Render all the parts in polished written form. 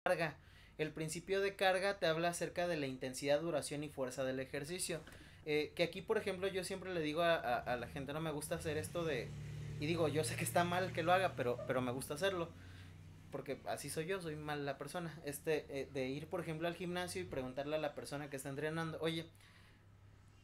carga. El principio de carga te habla acerca de la intensidad, duración y fuerza del ejercicio. Que aquí, por ejemplo, yo siempre le digo a la gente, no me gusta hacer esto de... Y digo, yo sé que está mal que lo haga, pero me gusta hacerlo. Porque así soy yo, soy mala persona. De ir, por ejemplo, al gimnasio y preguntarle a la persona que está entrenando, oye,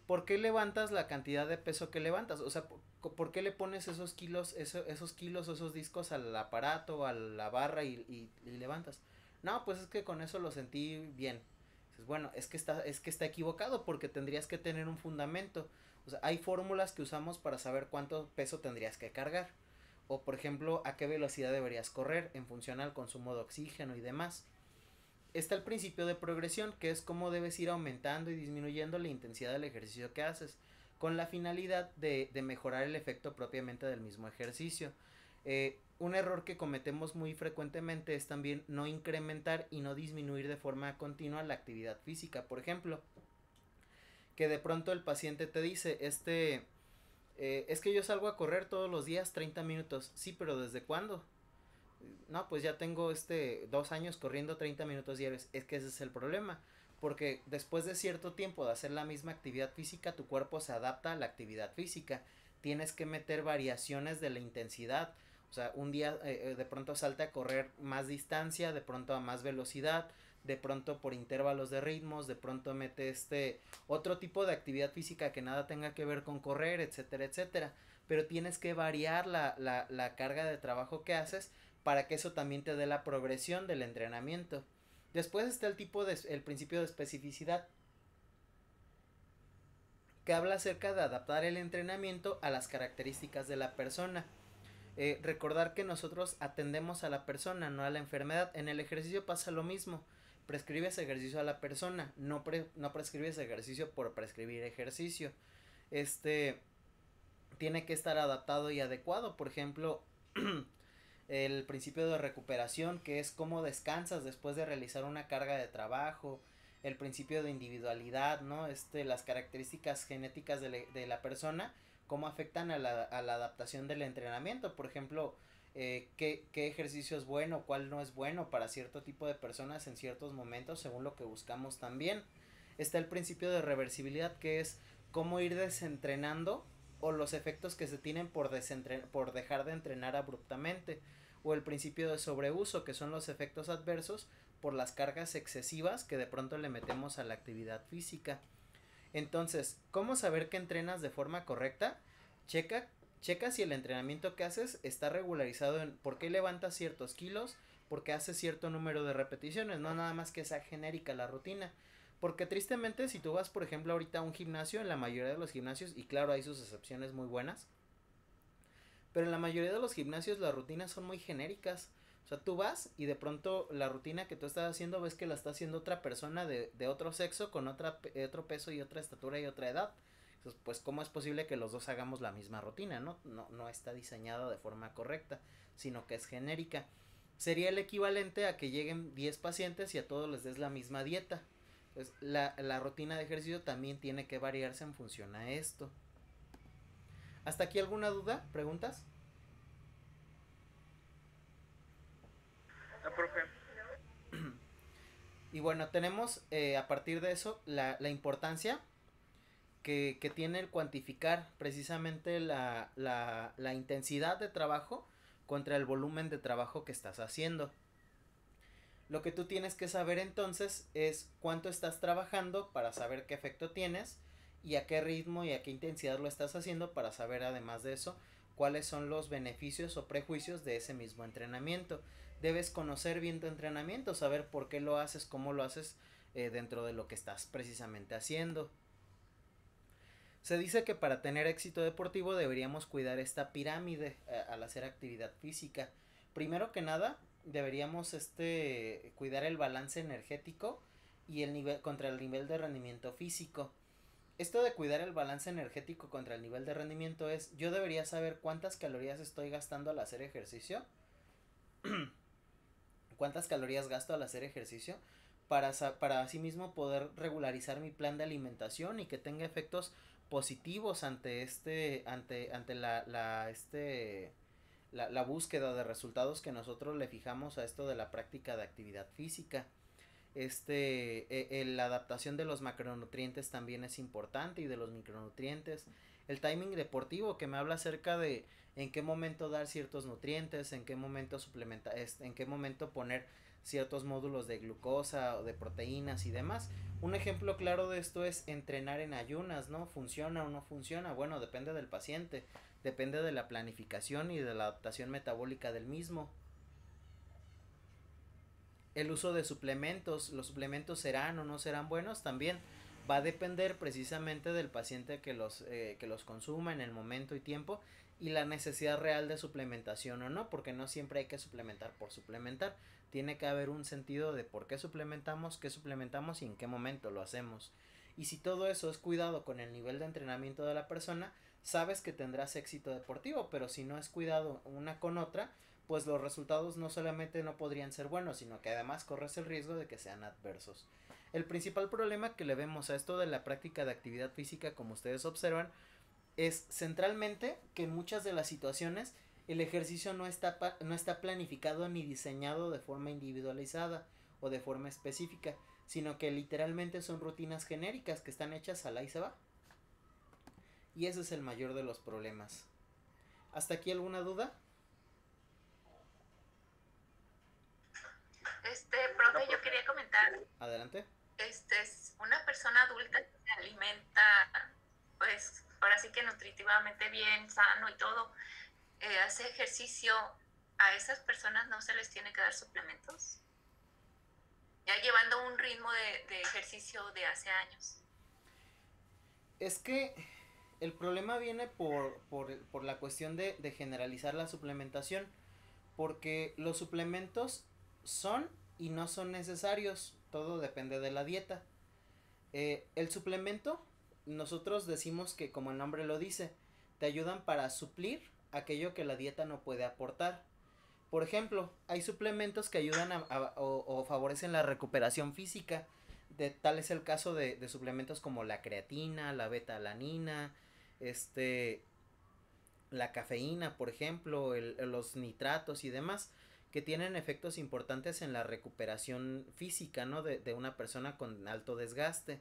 ¿por qué levantas la cantidad de peso que levantas? O sea, ¿por qué le pones esos kilos, esos kilos o esos discos al aparato, a la barra y levantas? No, pues es que con eso lo sentí bien. Dices, bueno, es que está equivocado porque tendrías que tener un fundamento. O sea, hay fórmulas que usamos para saber cuánto peso tendrías que cargar. O por ejemplo, a qué velocidad deberías correr en función al consumo de oxígeno y demás. Está el principio de progresión, que es cómo debes ir aumentando y disminuyendo la intensidad del ejercicio que haces, con la finalidad de mejorar el efecto propiamente del mismo ejercicio. Un error que cometemos muy frecuentemente es también no incrementar y no disminuir de forma continua la actividad física. Por ejemplo, que de pronto el paciente te dice, es que yo salgo a correr todos los días 30 minutos. Sí, pero ¿desde cuándo? No, pues ya tengo 2 años corriendo 30 minutos diarios. Es que ese es el problema. Porque después de cierto tiempo de hacer la misma actividad física, tu cuerpo se adapta a la actividad física. Tienes que meter variaciones de la intensidad. O sea, un día de pronto salte a correr más distancia, de pronto a más velocidad, de pronto por intervalos de ritmos, de pronto mete otro tipo de actividad física que nada tenga que ver con correr, etcétera, etcétera. Pero tienes que variar la carga de trabajo que haces para que eso también te dé la progresión del entrenamiento. Después está el principio de especificidad, que habla acerca de adaptar el entrenamiento a las características de la persona. Recordar que nosotros atendemos a la persona, no a la enfermedad. En el ejercicio pasa lo mismo. Prescribes ejercicio a la persona, no prescribes ejercicio por prescribir ejercicio. Este tiene que estar adaptado y adecuado. Por ejemplo, el principio de recuperación, que es cómo descansas después de realizar una carga de trabajo, el principio de individualidad, ¿no? Las características genéticas de la persona, cómo afectan a la adaptación del entrenamiento, por ejemplo, qué ejercicio es bueno, cuál no es bueno para cierto tipo de personas en ciertos momentos, según lo que buscamos también. Está el principio de reversibilidad, que es cómo ir desentrenando o los efectos que se tienen por dejar de entrenar abruptamente, o el principio de sobreuso, que son los efectos adversos por las cargas excesivas que de pronto le metemos a la actividad física. Entonces, ¿cómo saber que entrenas de forma correcta? Checa, checa si el entrenamiento que haces está regularizado en por qué levantas ciertos kilos, por qué haces cierto número de repeticiones, no nada más que sea genérica la rutina. Porque tristemente, si tú vas, por ejemplo, ahorita a un gimnasio, en la mayoría de los gimnasios, y claro, hay sus excepciones muy buenas, pero en la mayoría de los gimnasios las rutinas son muy genéricas. O sea, tú vas y de pronto la rutina que tú estás haciendo ves que la está haciendo otra persona de otro sexo con otro peso y otra estatura y otra edad. Entonces, pues, ¿cómo es posible que los dos hagamos la misma rutina? No está diseñada de forma correcta, sino que es genérica. Sería el equivalente a que lleguen 10 pacientes y a todos les des la misma dieta. Entonces, la rutina de ejercicio también tiene que variarse en función a esto. ¿Hasta aquí alguna duda? ¿Preguntas? No, profe. Y bueno, tenemos a partir de eso la importancia que tiene el cuantificar precisamente la intensidad de trabajo contra el volumen de trabajo que estás haciendo. Lo que tú tienes que saber entonces es cuánto estás trabajando para saber qué efecto tienes y a qué ritmo y a qué intensidad lo estás haciendo para saber además de eso cuáles son los beneficios o prejuicios de ese mismo entrenamiento. Debes conocer bien tu entrenamiento, saber por qué lo haces, cómo lo haces dentro de lo que estás precisamente haciendo. Se dice que para tener éxito deportivo deberíamos cuidar esta pirámide al hacer actividad física. Primero que nada, deberíamos cuidar el balance energético y el nivel contra el nivel de rendimiento físico. Esto de cuidar el balance energético contra el nivel de rendimiento es, yo debería saber cuántas calorías estoy gastando al hacer ejercicio, cuántas calorías gasto al hacer ejercicio, para así mismo poder regularizar mi plan de alimentación y que tenga efectos positivos ante la búsqueda de resultados que nosotros le fijamos a esto de la práctica de actividad física. La adaptación de los macronutrientes también es importante y de los micronutrientes. El timing deportivo que me habla acerca de en qué momento dar ciertos nutrientes, en qué momento suplementar, en qué momento poner ciertos módulos de glucosa o de proteínas y demás. Un ejemplo claro de esto es entrenar en ayunas, ¿no? ¿Funciona o no funciona? Bueno, depende del paciente, depende de la planificación y de la adaptación metabólica del mismo. El uso de suplementos, los suplementos serán o no serán buenos, también va a depender precisamente del paciente que los consuma en el momento y tiempo y la necesidad real de suplementación o no, porque no siempre hay que suplementar por suplementar, tiene que haber un sentido de por qué suplementamos y en qué momento lo hacemos. Y si todo eso es cuidado con el nivel de entrenamiento de la persona, sabes que tendrás éxito deportivo, pero si no es cuidado una con otra, pues los resultados no solamente no podrían ser buenos, sino que además corres el riesgo de que sean adversos. El principal problema que le vemos a esto de la práctica de actividad física, como ustedes observan, es centralmente que en muchas de las situaciones el ejercicio no está planificado ni diseñado de forma individualizada o de forma específica, sino que literalmente son rutinas genéricas que están hechas al ahí se va. Y ese es el mayor de los problemas. ¿Hasta aquí alguna duda? Profe, yo quería comentar, Adelante. es una persona adulta que se alimenta, pues, ahora sí que nutritivamente bien, sano y todo, hace ejercicio, ¿a esas personas no se les tiene que dar suplementos? Ya llevando un ritmo de ejercicio de hace años. Es que el problema viene por la cuestión de generalizar la suplementación, porque los suplementos son y no son necesarios, todo depende de la dieta. El suplemento, nosotros decimos que como el nombre lo dice, te ayudan para suplir aquello que la dieta no puede aportar. Por ejemplo, hay suplementos que ayudan o favorecen la recuperación física. Tal es el caso de suplementos como la creatina, la beta-alanina, este, la cafeína, por ejemplo, los nitratos y demás, que tienen efectos importantes en la recuperación física, ¿no? De una persona con alto desgaste.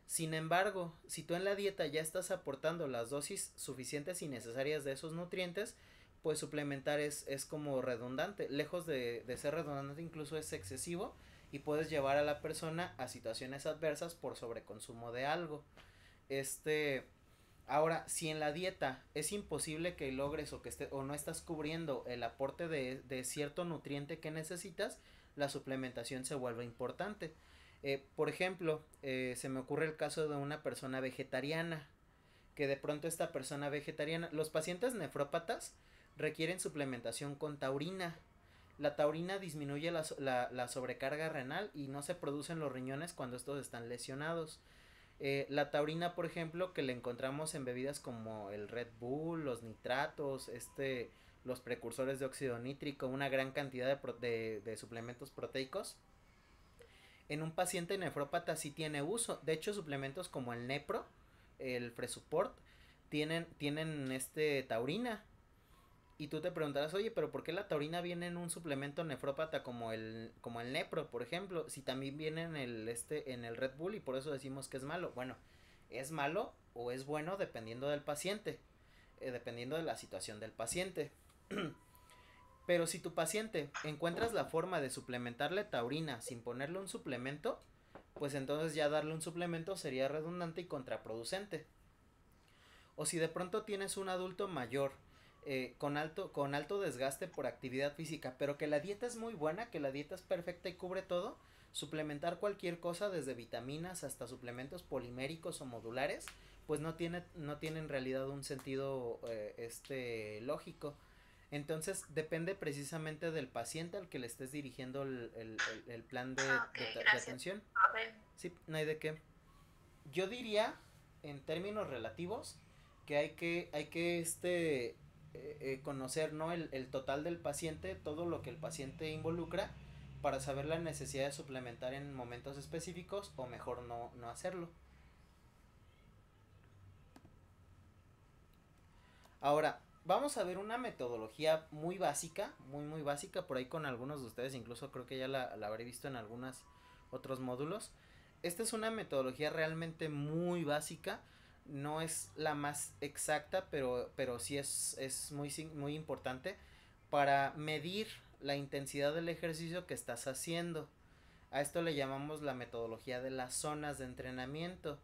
Sin embargo, si tú en la dieta ya estás aportando las dosis suficientes y necesarias de esos nutrientes, pues suplementar es como redundante. Lejos de ser redundante, incluso es excesivo y puedes llevar a la persona a situaciones adversas por sobreconsumo de algo. Este, Ahora, si en la dieta es imposible que logres o no estás cubriendo el aporte de cierto nutriente que necesitas, la suplementación se vuelve importante. Por ejemplo, se me ocurre el caso de una persona vegetariana, que de pronto esta persona vegetariana, los pacientes nefrópatas requieren suplementación con taurina. La taurina disminuye la sobrecarga renal y no se producen los riñones cuando estos están lesionados. La taurina, por ejemplo, que le encontramos en bebidas como el Red Bull, los nitratos, los precursores de óxido nítrico, una gran cantidad de suplementos proteicos. En un paciente nefrópata sí tiene uso. De hecho, suplementos como el Nepro, el Fresuport, tienen taurina. Y tú te preguntarás, oye, pero ¿por qué la taurina viene en un suplemento nefrópata como el Nepro, por ejemplo? Si también viene en el Red Bull y por eso decimos que es malo. Bueno, es malo o es bueno dependiendo del paciente, dependiendo de la situación del paciente. Pero si tu paciente encuentras la forma de suplementarle taurina sin ponerle un suplemento, pues entonces ya darle un suplemento sería redundante y contraproducente. O si de pronto tienes un adulto mayor con alto desgaste por actividad física, pero que la dieta es muy buena, que la dieta es perfecta y cubre todo, suplementar cualquier cosa desde vitaminas hasta suplementos poliméricos o modulares, pues no tiene en realidad un sentido lógico. Entonces depende precisamente del paciente al que le estés dirigiendo el plan Ok, de gracias. atención. A ver, Sí, no hay de qué. Yo diría, en términos relativos, que hay que conocer, ¿no? El total del paciente, todo lo que el paciente involucra, para saber la necesidad de suplementar en momentos específicos o mejor no hacerlo. Ahora, vamos a ver una metodología muy básica, muy básica, por ahí con algunos de ustedes, incluso creo que ya la habré visto en algunos otros módulos. Esta es una metodología realmente muy básica, no es la más exacta, pero sí es muy importante para medir la intensidad del ejercicio que estás haciendo. A esto le llamamos la metodología de las zonas de entrenamiento.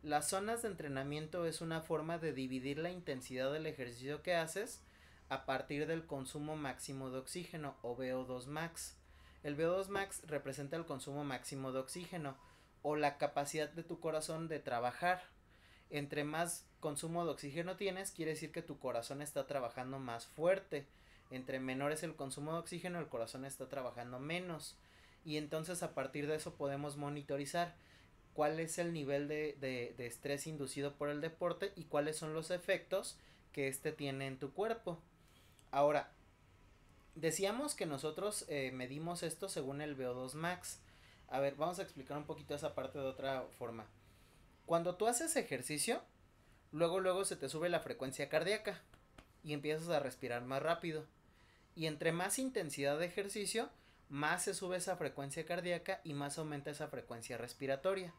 Las zonas de entrenamiento es una forma de dividir la intensidad del ejercicio que haces a partir del consumo máximo de oxígeno o VO2 max. El VO2 max representa el consumo máximo de oxígeno o la capacidad de tu corazón de trabajar. Entre más consumo de oxígeno tienes, quiere decir que tu corazón está trabajando más fuerte. Entre menor es el consumo de oxígeno, el corazón está trabajando menos. Y entonces a partir de eso podemos monitorizar cuál es el nivel de estrés inducido por el deporte y cuáles son los efectos que este tiene en tu cuerpo. Ahora, decíamos que nosotros medimos esto según el VO2 max. A ver, vamos a explicar un poquito esa parte de otra forma. Cuando tú haces ejercicio, luego se te sube la frecuencia cardíaca y empiezas a respirar más rápido. Y entre más intensidad de ejercicio, más se sube esa frecuencia cardíaca y más aumenta esa frecuencia respiratoria.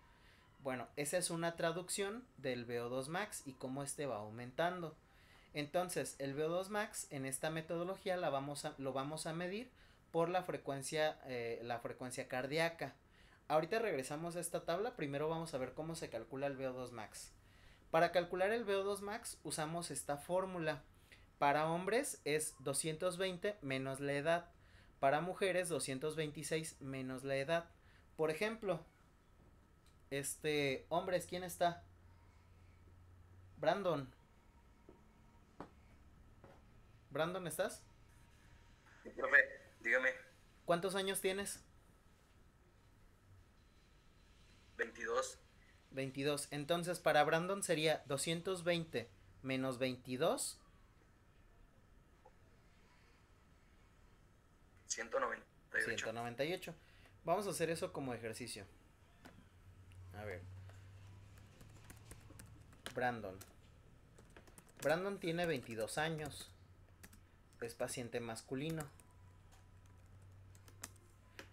Bueno, esa es una traducción del VO2 max y cómo este va aumentando. Entonces, el VO2 max en esta metodología lo vamos a medir por la frecuencia cardíaca. Ahorita regresamos a esta tabla, primero vamos a ver cómo se calcula el VO2 max. Para calcular el VO2 max usamos esta fórmula. Para hombres es 220 menos la edad. Para mujeres 226 menos la edad. Por ejemplo, hombres, ¿quién está? Brandon. Brandon, ¿estás? Sí, profe, dígame. ¿Cuántos años tienes? 22. 22. Entonces para Brandon sería 220 menos 22. 198. 198. Vamos a hacer eso como ejercicio. A ver. Brandon. Brandon tiene 22 años. Es paciente masculino.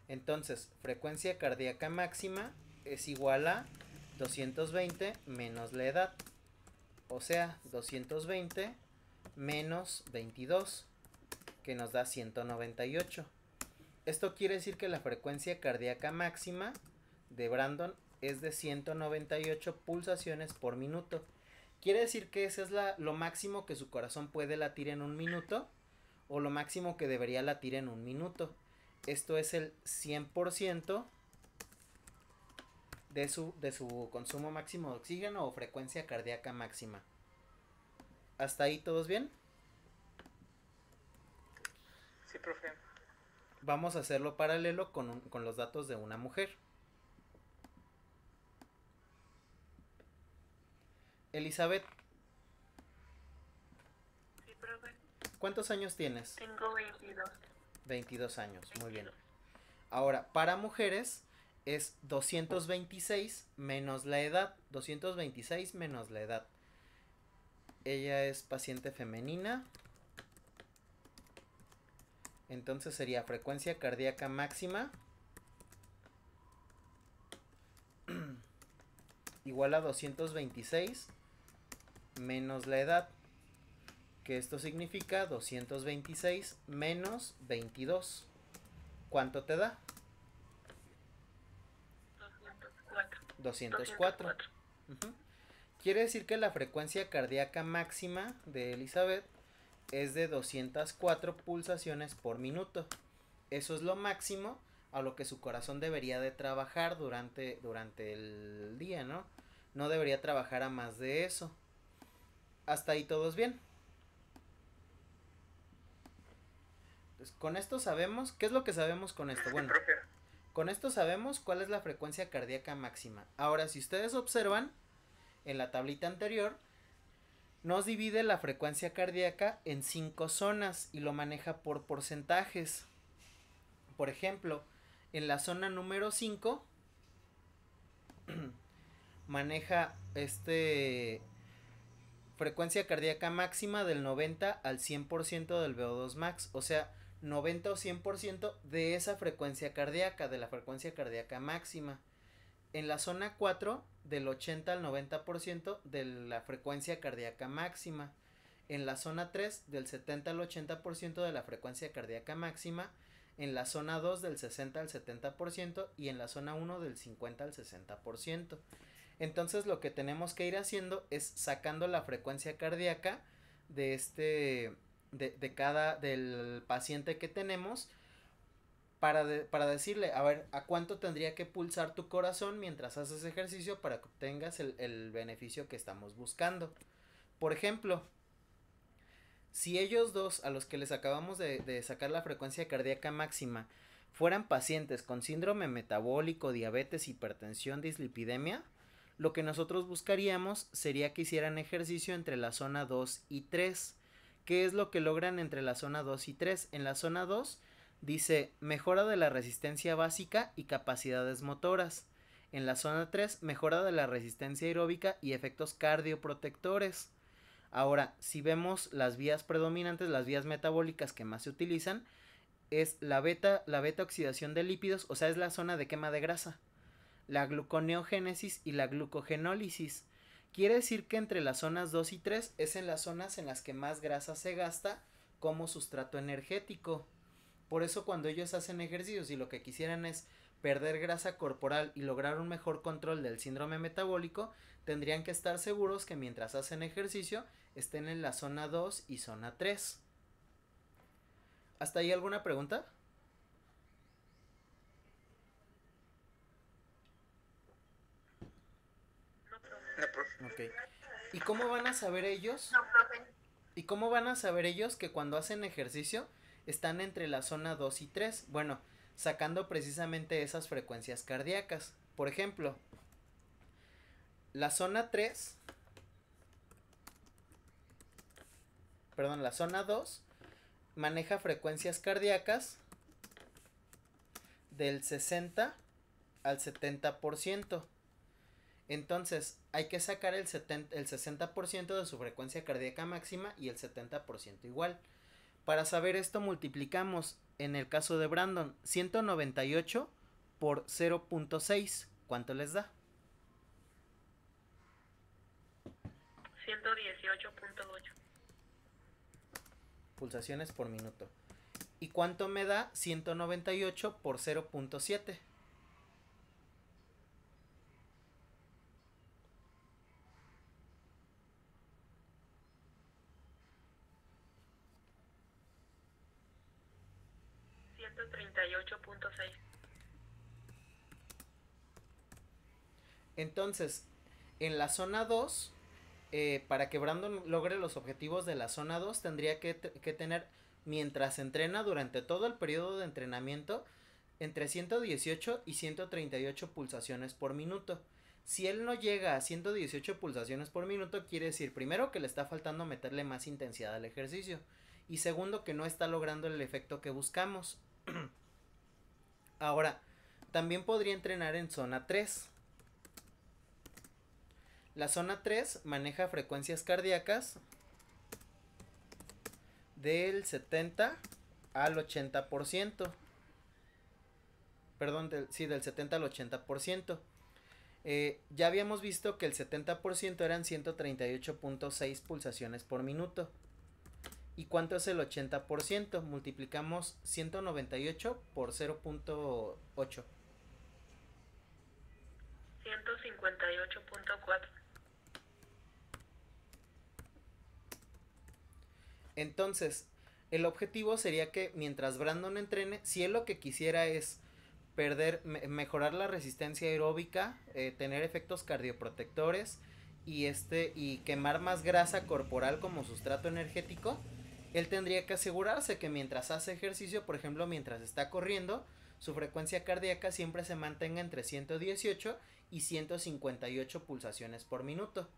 Entonces, frecuencia cardíaca máxima es igual a 220 menos la edad. O sea, 220 menos 22, que nos da 198. Esto quiere decir que la frecuencia cardíaca máxima de Brandon es de 198 pulsaciones por minuto. Quiere decir que ese es lo máximo que su corazón puede latir en un minuto, o lo máximo que debería latir en un minuto. Esto es el 100% de su consumo máximo de oxígeno o frecuencia cardíaca máxima. ¿Hasta ahí todos bien? Sí, profe. Vamos a hacerlo paralelo con los datos de una mujer. Elizabeth. Sí, profe. ¿Cuántos años tienes? Tengo 22. 22 años, muy bien. Ahora, para mujeres es 226 menos la edad. 226 menos la edad. Ella es paciente femenina. Entonces sería frecuencia cardíaca máxima igual a 226 menos la edad, que esto significa 226 menos 22. ¿Cuánto te da? 204. Uh-huh. Quiere decir que la frecuencia cardíaca máxima de Elizabeth es de 204 pulsaciones por minuto. Eso es lo máximo a lo que su corazón debería de trabajar durante el día, ¿no? No debería trabajar a más de eso. ¿Hasta ahí todos bien? Pues con esto sabemos, ¿qué es lo que sabemos con esto? Bueno, con esto sabemos cuál es la frecuencia cardíaca máxima. Ahora, si ustedes observan, en la tablita anterior, nos divide la frecuencia cardíaca en 5 zonas y lo maneja por porcentajes. Por ejemplo, en la zona número 5 maneja frecuencia cardíaca máxima del 90 al 100% del VO2 max, o sea, 90 o 100% de esa frecuencia cardíaca, de la frecuencia cardíaca máxima. En la zona 4, del 80 al 90% de la frecuencia cardíaca máxima. En la zona 3, del 70 al 80% de la frecuencia cardíaca máxima. En la zona 2, del 60 al 70%. Y en la zona 1, del 50 al 60%. Entonces lo que tenemos que ir haciendo es sacando la frecuencia cardíaca de del paciente que tenemos para decirle, a ver, a cuánto tendría que pulsar tu corazón mientras haces ejercicio para que obtengas el beneficio que estamos buscando. Por ejemplo, si ellos dos a los que les acabamos de sacar la frecuencia cardíaca máxima fueran pacientes con síndrome metabólico, diabetes, hipertensión, dislipidemia, lo que nosotros buscaríamos sería que hicieran ejercicio entre la zona 2 y 3. ¿Qué es lo que logran entre la zona 2 y 3? En la zona 2 dice mejora de la resistencia básica y capacidades motoras. En la zona 3, mejora de la resistencia aeróbica y efectos cardioprotectores. Ahora, si vemos las vías predominantes, las vías metabólicas que más se utilizan, es la beta oxidación de lípidos, o sea, es la zona de quema de grasa, la gluconeogénesis y la glucogenólisis. Quiere decir que entre las zonas 2 y 3 es en las zonas en las que más grasa se gasta como sustrato energético. Por eso cuando ellos hacen ejercicios y lo que quisieran es perder grasa corporal y lograr un mejor control del síndrome metabólico, tendrían que estar seguros que mientras hacen ejercicio estén en la zona 2 y zona 3. ¿Hasta ahí alguna pregunta? No, profe. Ok. ¿Y cómo van a saber ellos? No, profe. ¿Y cómo van a saber ellos que cuando hacen ejercicio están entre la zona 2 y 3? Bueno, sacando precisamente esas frecuencias cardíacas. Por ejemplo, la zona 3, perdón, la zona 2 maneja frecuencias cardíacas del 60 al 70%. Entonces, hay que sacar el 60% de su frecuencia cardíaca máxima y el 70% igual. Para saber esto multiplicamos, en el caso de Brandon, 198 por 0.6. ¿Cuánto les da? 118.8. Pulsaciones por minuto. ¿Y cuánto me da 198 por 0.7? $138.6. Entonces, en la zona 2, para que Brandon logre los objetivos de la zona 2, tendría que tener, mientras entrena durante todo el periodo de entrenamiento, entre 118 y 138 pulsaciones por minuto. Si él no llega a 118 pulsaciones por minuto, quiere decir, primero, que le está faltando meterle más intensidad al ejercicio. Y segundo, que no está logrando el efecto que buscamos. Ahora, también podría entrenar en zona 3. La zona 3 maneja frecuencias cardíacas del 70 al 80%. Perdón, del 70 al 80%. Ya habíamos visto que el 70% eran 138.6 pulsaciones por minuto. ¿Y cuánto es el 80%? Multiplicamos 198 por 0.8. 158.4. Entonces, el objetivo sería que mientras Brandon entrene, si él lo que quisiera es mejorar la resistencia aeróbica, tener efectos cardioprotectores y quemar más grasa corporal como sustrato energético, él tendría que asegurarse que mientras hace ejercicio, por ejemplo, mientras está corriendo, su frecuencia cardíaca siempre se mantenga entre 118 y 158 pulsaciones por minuto.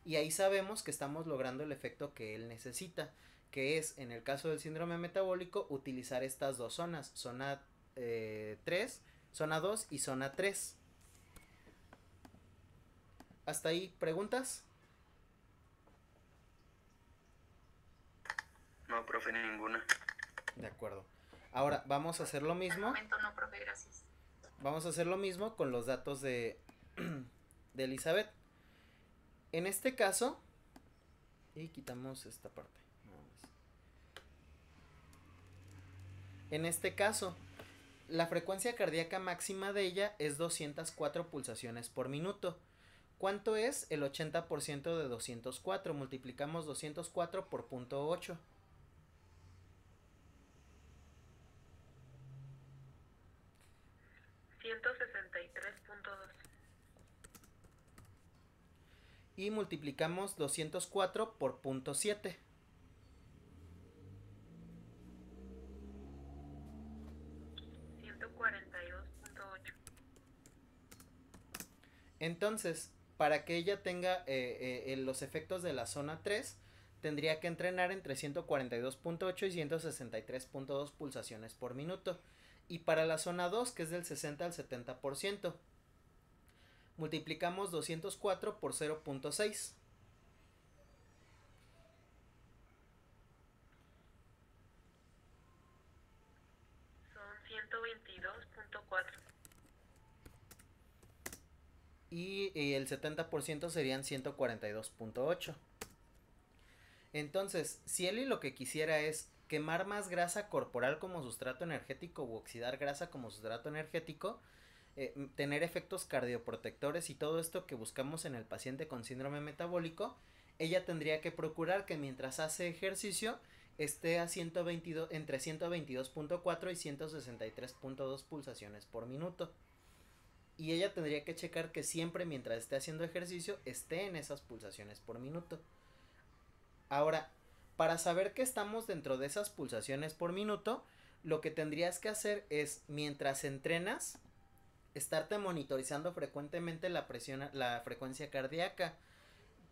Y ahí sabemos que estamos logrando el efecto que él necesita, que es, en el caso del síndrome metabólico, utilizar estas dos zonas, zona 3, zona 2 y zona 3. ¿Hasta ahí preguntas? No, profe, ninguna. De acuerdo. Ahora vamos a hacer lo Al mismo. momento no, profe, gracias. Vamos a hacer lo mismo con los datos de Elizabeth. En este caso, y quitamos esta parte. Nada más. En este caso, la frecuencia cardíaca máxima de ella es 204 pulsaciones por minuto. ¿Cuánto es el 80% de 204? Multiplicamos 204 por 0.8. 163.2. Y multiplicamos 204 por 0.7. 142.8. Entonces, para que ella tenga los efectos de la zona 3, tendría que entrenar entre 142.8 y 163.2 pulsaciones por minuto. Y para la zona 2, que es del 60 al 70%, multiplicamos 204 por 0.6. Son 122.4. Y el 70% serían 142.8. Entonces, si Eli lo que quisiera es quemar más grasa corporal como sustrato energético u oxidar grasa como sustrato energético, tener efectos cardioprotectores y todo esto que buscamos en el paciente con síndrome metabólico, ella tendría que procurar que mientras hace ejercicio esté a 122, entre 122.4 y 163.2 pulsaciones por minuto. Y ella tendría que checar que siempre mientras esté haciendo ejercicio esté en esas pulsaciones por minuto. Ahora, para saber que estamos dentro de esas pulsaciones por minuto, lo que tendrías que hacer es, mientras entrenas, estarte monitorizando frecuentemente la presión, la frecuencia cardíaca.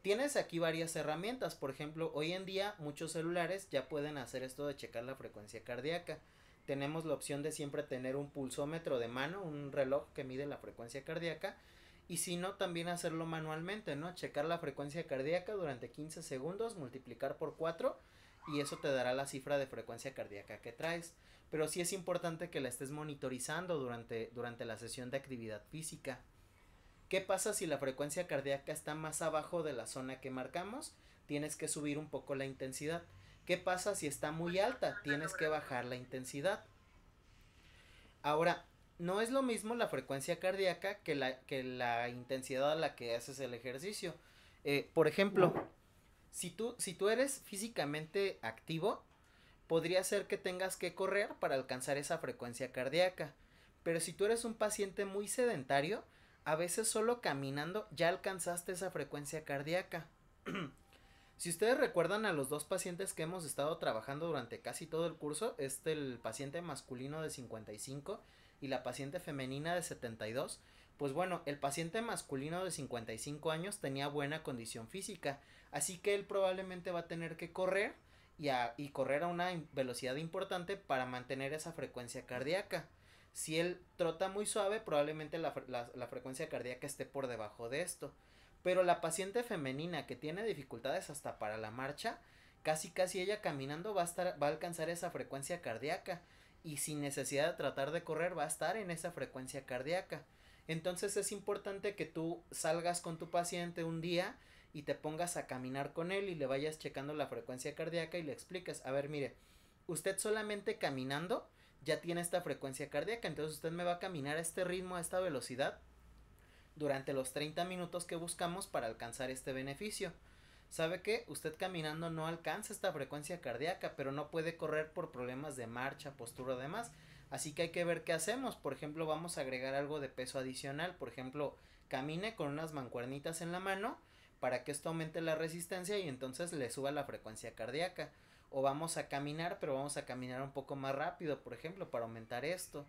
Tienes aquí varias herramientas, por ejemplo, hoy en día muchos celulares ya pueden hacer esto de checar la frecuencia cardíaca. Tenemos la opción de siempre tener un pulsómetro de mano, un reloj que mide la frecuencia cardíaca, y si no, también hacerlo manualmente, ¿no? Checar la frecuencia cardíaca durante 15 segundos, multiplicar por 4 y eso te dará la cifra de frecuencia cardíaca que traes. Pero sí es importante que la estés monitorizando durante la sesión de actividad física. ¿Qué pasa si la frecuencia cardíaca está más abajo de la zona que marcamos? Tienes que subir un poco la intensidad. ¿Qué pasa si está muy alta? Tienes que bajar la intensidad. Ahora, no es lo mismo la frecuencia cardíaca que la intensidad a la que haces el ejercicio. Por ejemplo, si tú eres físicamente activo, podría ser que tengas que correr para alcanzar esa frecuencia cardíaca. Pero si tú eres un paciente muy sedentario, a veces solo caminando ya alcanzaste esa frecuencia cardíaca. Si ustedes recuerdan a los dos pacientes que hemos estado trabajando durante casi todo el curso, el paciente masculino de 55 y la paciente femenina de 72, pues bueno, el paciente masculino de 55 años tenía buena condición física, así que él probablemente va a tener que correr y correr a una velocidad importante para mantener esa frecuencia cardíaca. Si él trota muy suave, probablemente la frecuencia cardíaca esté por debajo de esto. Pero la paciente femenina que tiene dificultades hasta para la marcha, casi ella caminando va a alcanzar esa frecuencia cardíaca y sin necesidad de tratar de correr va a estar en esa frecuencia cardíaca. Entonces es importante que tú salgas con tu paciente un día y te pongas a caminar con él y le vayas checando la frecuencia cardíaca y le expliques, a ver, mire, usted solamente caminando ya tiene esta frecuencia cardíaca, entonces usted me va a caminar a este ritmo, a esta velocidad durante los 30 minutos que buscamos para alcanzar este beneficio. ¿Sabe qué? Usted caminando no alcanza esta frecuencia cardíaca, pero no puede correr por problemas de marcha, postura o demás. Así que hay que ver qué hacemos. Por ejemplo, vamos a agregar algo de peso adicional. Por ejemplo, camine con unas mancuernitas en la mano para que esto aumente la resistencia y entonces le suba la frecuencia cardíaca. O vamos a caminar, pero vamos a caminar un poco más rápido, por ejemplo, para aumentar esto.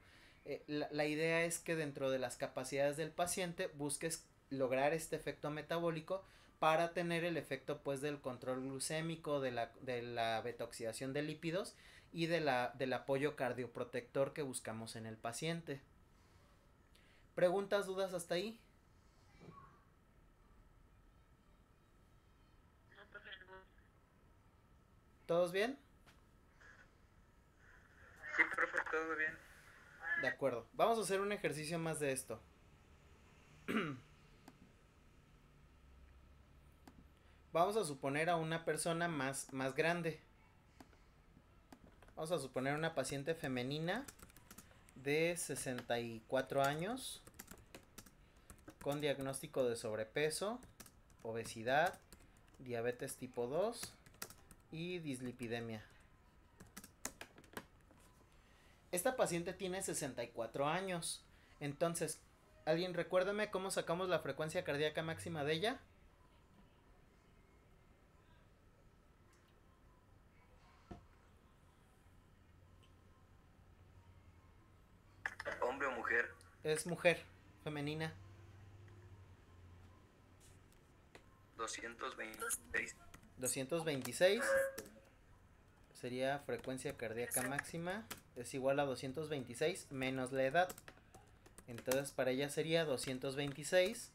La idea es que dentro de las capacidades del paciente busques lograr este efecto metabólico para tener el efecto pues del control glucémico, de la beta-oxidación de lípidos y del apoyo cardioprotector que buscamos en el paciente. ¿Preguntas, dudas hasta ahí? No, profe, no. ¿Todos bien? todo bien. De acuerdo. Vamos a hacer un ejercicio más de esto. Vamos a suponer a una persona más grande. Vamos a suponer una paciente femenina de 64 años con diagnóstico de sobrepeso, obesidad, diabetes tipo 2 y dislipidemia. Esta paciente tiene 64 años. Entonces, ¿alguien recuérdame cómo sacamos la frecuencia cardíaca máxima de ella? ¿Hombre o mujer? Es mujer, femenina. 226. 226 sería frecuencia cardíaca máxima. Es igual a 226 menos la edad. Entonces para ella sería 226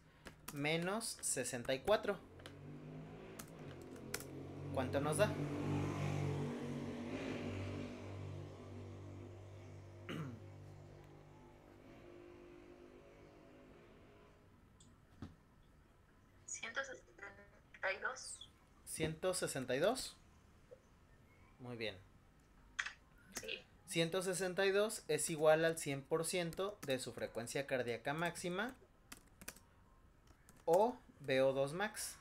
menos 64. ¿Cuánto nos da? ¿162? Muy bien. Sí. 162 es igual al 100% de su frecuencia cardíaca máxima o VO2 max.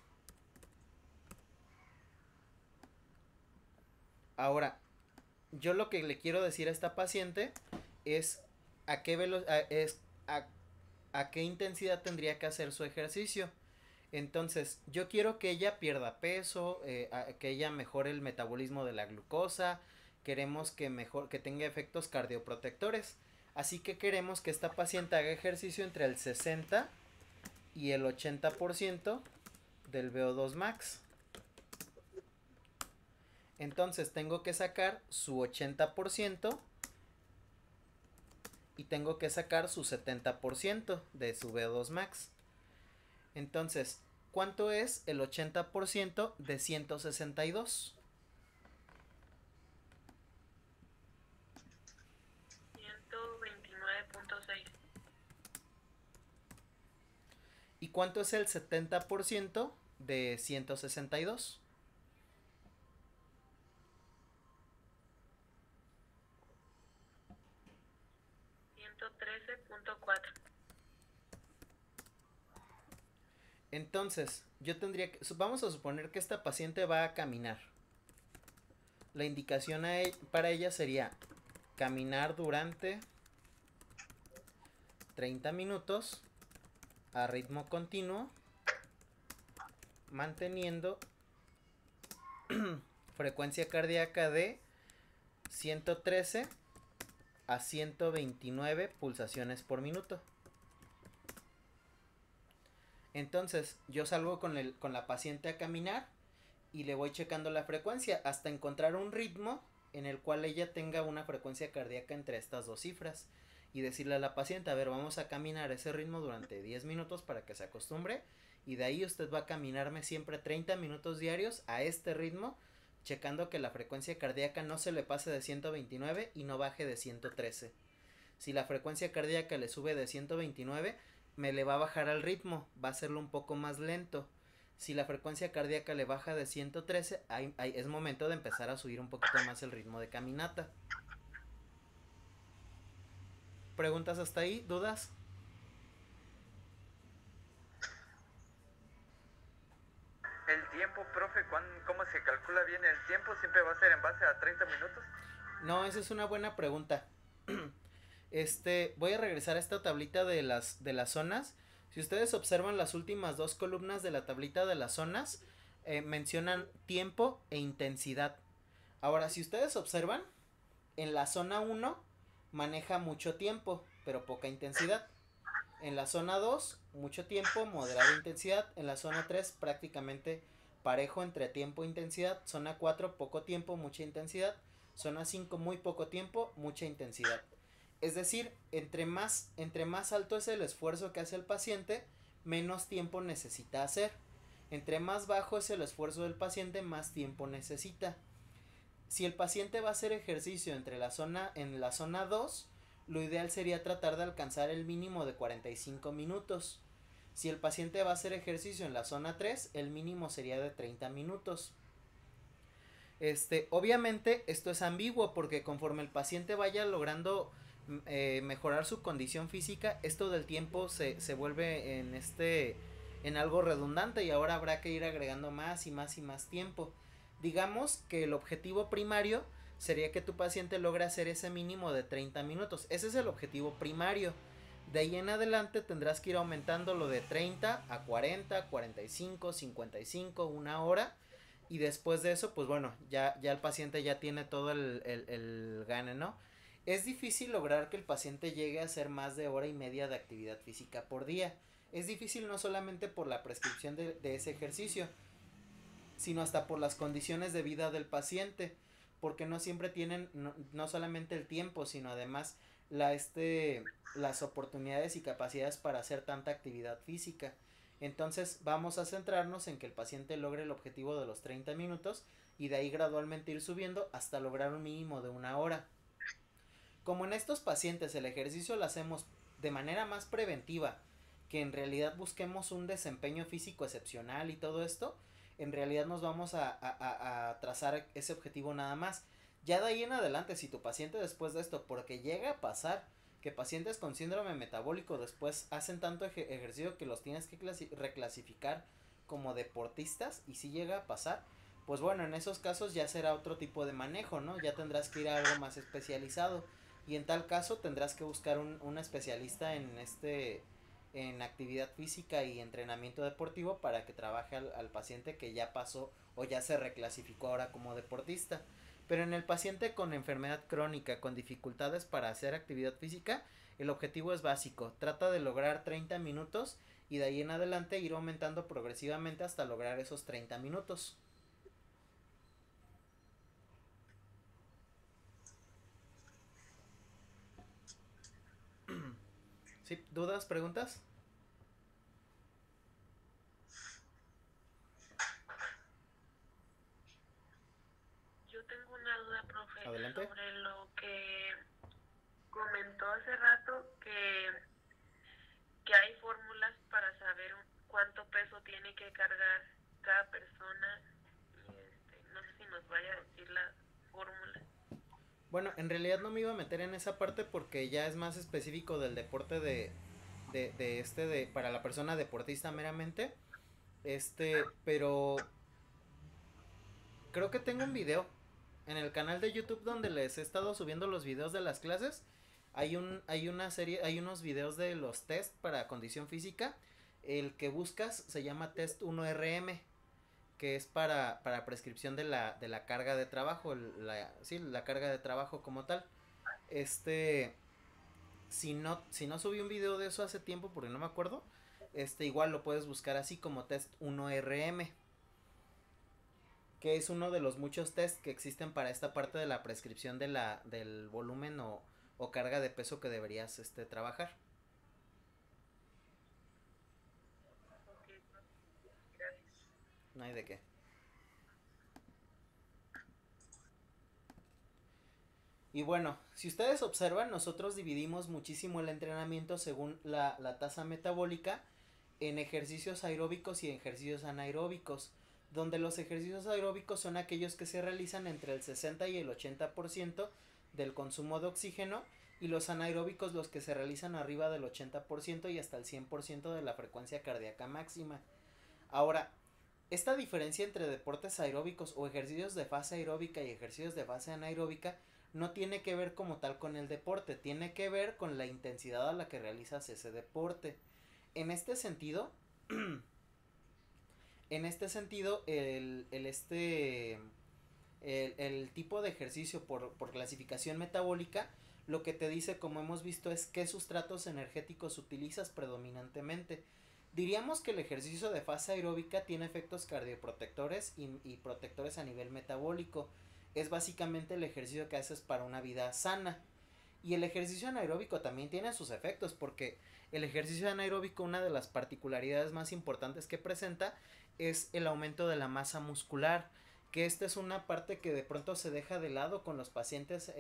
Ahora, yo lo que le quiero decir a esta paciente es a qué intensidad tendría que hacer su ejercicio. Entonces, yo quiero que ella pierda peso, que ella mejore el metabolismo de la glucosa, queremos que tenga efectos cardioprotectores. Así que queremos que esta paciente haga ejercicio entre el 60 y el 80% del VO2 max. Entonces, tengo que sacar su 80% y tengo que sacar su 70% de su VO2 max. Entonces, ¿cuánto es el 80% de 162? 129.6. ¿Y cuánto es el 70% de 162? 113.4. Entonces, vamos a suponer que esta paciente va a caminar. La indicación para ella sería caminar durante 30 minutos a ritmo continuo, manteniendo frecuencia cardíaca de 113 a 129 pulsaciones por minuto. Entonces, yo salgo con la paciente a caminar y le voy checando la frecuencia hasta encontrar un ritmo en el cual ella tenga una frecuencia cardíaca entre estas dos cifras y decirle a la paciente, a ver, vamos a caminar ese ritmo durante 10 minutos para que se acostumbre y de ahí usted va a caminarme siempre 30 minutos diarios a este ritmo, checando que la frecuencia cardíaca no se le pase de 129 y no baje de 113. Si la frecuencia cardíaca le sube de 129, me le va a bajar al ritmo, va a hacerlo un poco más lento. Si la frecuencia cardíaca le baja de 113, es momento de empezar a subir un poquito más el ritmo de caminata. ¿Preguntas hasta ahí? ¿Dudas? El tiempo, profe, ¿cómo se calcula bien el tiempo? ¿Siempre va a ser en base a 30 minutos? No, esa es una buena pregunta. Voy a regresar a esta tablita de las zonas. Si ustedes observan las últimas dos columnas de la tablita de las zonas, mencionan tiempo e intensidad. Ahora, si ustedes observan, en la zona 1 maneja mucho tiempo, pero poca intensidad. En la zona 2, mucho tiempo, moderada intensidad. En la zona 3, prácticamente parejo entre tiempo e intensidad. Zona 4, poco tiempo, mucha intensidad. Zona 5, muy poco tiempo, mucha intensidad. Es decir, entre más alto es el esfuerzo que hace el paciente, menos tiempo necesita hacer. Entre más bajo es el esfuerzo del paciente, más tiempo necesita. Si el paciente va a hacer ejercicio en la zona 2, lo ideal sería tratar de alcanzar el mínimo de 45 minutos. Si el paciente va a hacer ejercicio en la zona 3, el mínimo sería de 30 minutos. Obviamente esto es ambiguo porque conforme el paciente vaya logrando mejorar su condición física, esto del tiempo se vuelve en algo redundante y ahora habrá que ir agregando más y más y más tiempo. Digamos que el objetivo primario sería que tu paciente logre hacer ese mínimo de 30 minutos. Ese es el objetivo primario. De ahí en adelante tendrás que ir aumentando lo de 30 a 40, 45, 55, una hora. Y después de eso, pues bueno, ya el paciente ya tiene todo el gane, ¿no? Es difícil lograr que el paciente llegue a hacer más de hora y media de actividad física por día. Es difícil no solamente por la prescripción de ese ejercicio, sino hasta por las condiciones de vida del paciente, porque no siempre tienen no solamente el tiempo, sino además las oportunidades y capacidades para hacer tanta actividad física. Entonces vamos a centrarnos en que el paciente logre el objetivo de los 30 minutos y de ahí gradualmente ir subiendo hasta lograr un mínimo de una hora. Como en estos pacientes el ejercicio lo hacemos de manera más preventiva, que en realidad busquemos un desempeño físico excepcional y todo esto, en realidad nos vamos a trazar ese objetivo nada más. Ya de ahí en adelante, si tu paciente después de esto, porque llega a pasar que pacientes con síndrome metabólico después hacen tanto ejercicio que los tienes que reclasificar como deportistas, y si llega a pasar, pues bueno, en esos casos ya será otro tipo de manejo, ¿no? Ya tendrás que ir a algo más especializado, y en tal caso tendrás que buscar un especialista en actividad física y entrenamiento deportivo para que trabaje al paciente que ya pasó o ya se reclasificó ahora como deportista. Pero en el paciente con enfermedad crónica, con dificultades para hacer actividad física, el objetivo es básico. Trata de lograr 30 minutos y de ahí en adelante ir aumentando progresivamente hasta lograr esos 30 minutos. ¿Sí? ¿Dudas? ¿Preguntas? Yo tengo una duda, profe, Adelante. sobre lo que comentó hace rato, que hay fórmulas para saber cuánto peso tiene que cargar cada persona. Y no sé si nos vaya a decir la fórmula. Bueno, en realidad no me iba a meter en esa parte porque ya es más específico del deporte para la persona deportista meramente. Pero creo que tengo un video en el canal de YouTube donde les he estado subiendo los videos de las clases. Hay unos videos de los test para condición física. El que buscas se llama test 1RM, que es para prescripción de la carga de trabajo, la carga de trabajo como tal. Si no subí un video de eso hace tiempo porque no me acuerdo, igual lo puedes buscar así como test 1RM, que es uno de los muchos test que existen para esta parte de la prescripción del volumen o carga de peso que deberías trabajar. Ok, gracias. No hay de qué. Y bueno, si ustedes observan, nosotros dividimos muchísimo el entrenamiento según la tasa metabólica en ejercicios aeróbicos y en ejercicios anaeróbicos, donde los ejercicios aeróbicos son aquellos que se realizan entre el 60 y el 80% del consumo de oxígeno, y los anaeróbicos los que se realizan arriba del 80% y hasta el 100% de la frecuencia cardíaca máxima. Ahora, esta diferencia entre deportes aeróbicos o ejercicios de fase aeróbica y ejercicios de fase anaeróbica no tiene que ver como tal con el deporte, tiene que ver con la intensidad a la que realizas ese deporte. En este sentido, el tipo de ejercicio por clasificación metabólica lo que te dice, como hemos visto, es qué sustratos energéticos utilizas predominantemente. Diríamos que el ejercicio de fase aeróbica tiene efectos cardioprotectores y protectores a nivel metabólico. Es básicamente el ejercicio que haces para una vida sana. Y el ejercicio anaeróbico también tiene sus efectos, porque el ejercicio anaeróbico, una de las particularidades más importantes que presenta es el aumento de la masa muscular. que esta es una parte que de pronto se deja de lado con los pacientes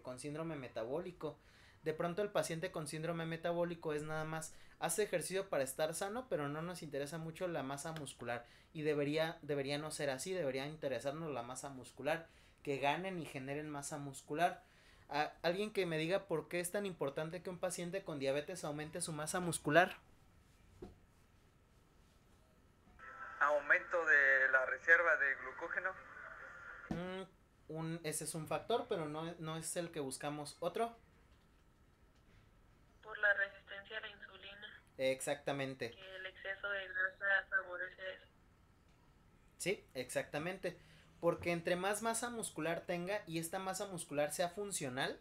con síndrome metabólico. De pronto el paciente con síndrome metabólico es nada más hace ejercicio para estar sano, pero no nos interesa mucho la masa muscular, y debería no ser así. Debería interesarnos la masa muscular, que ganen y generen masa muscular. Alguien que me diga por qué es tan importante que un paciente con diabetes aumente su masa muscular. Aumento de la reserva de glucógeno. Ese es un factor, pero no es el que buscamos. ¿Otro? Por la resistencia a la insulina. Exactamente. Que el exceso de grasa favorece eso. Sí, exactamente. Porque entre más masa muscular tenga y esta masa muscular sea funcional,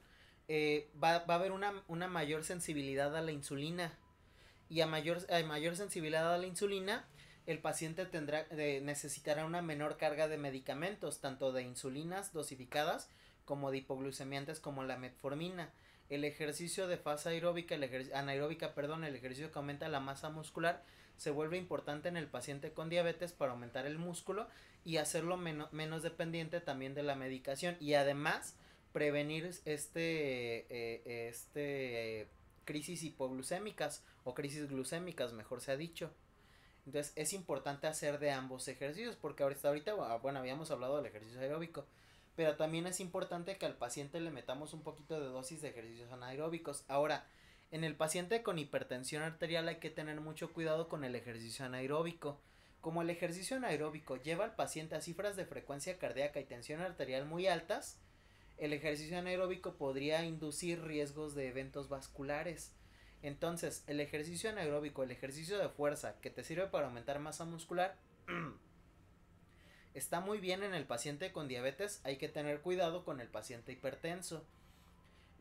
va a haber una mayor sensibilidad a la insulina. Y a mayor sensibilidad a la insulina, el paciente necesitará una menor carga de medicamentos, tanto de insulinas dosificadas como de hipoglucemiantes como la metformina. El ejercicio de fase aeróbica, el ejercicio que aumenta la masa muscular, se vuelve importante en el paciente con diabetes para aumentar el músculo y hacerlo menos dependiente también de la medicación, y además prevenir crisis hipoglucémicas o crisis glucémicas, mejor se ha dicho. Entonces es importante hacer de ambos ejercicios, porque ahorita bueno, habíamos hablado del ejercicio aeróbico, pero también es importante que al paciente le metamos un poquito de dosis de ejercicios anaeróbicos. Ahora, en el paciente con hipertensión arterial hay que tener mucho cuidado con el ejercicio anaeróbico. Como el ejercicio anaeróbico lleva al paciente a cifras de frecuencia cardíaca y tensión arterial muy altas, el ejercicio anaeróbico podría inducir riesgos de eventos vasculares. Entonces, el ejercicio anaeróbico, el ejercicio de fuerza que te sirve para aumentar masa muscular, está muy bien en el paciente con diabetes. Hay que tener cuidado con el paciente hipertenso.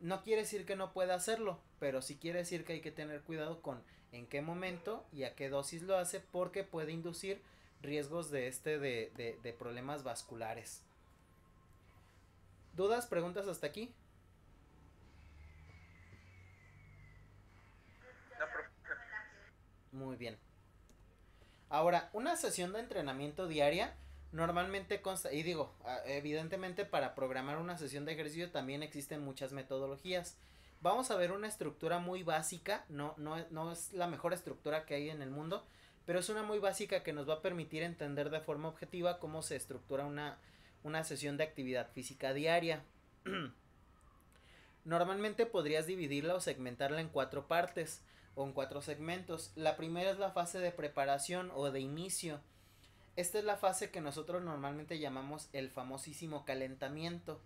No quiere decir que no pueda hacerlo, pero sí quiere decir que hay que tener cuidado con en qué momento y a qué dosis lo hace, porque puede inducir riesgos de problemas vasculares. ¿Dudas, preguntas hasta aquí? No, profe. Muy bien. Ahora, una sesión de entrenamiento diaria normalmente consta, y digo, evidentemente para programar una sesión de ejercicio también existen muchas metodologías. Vamos a ver una estructura muy básica, no es la mejor estructura que hay en el mundo, pero es una muy básica que nos va a permitir entender de forma objetiva cómo se estructura una sesión de actividad física diaria. Normalmente podrías dividirla o segmentarla en 4 partes o en 4 segmentos. La primera es la fase de preparación o de inicio. Esta es la fase que nosotros normalmente llamamos el famosísimo calentamiento,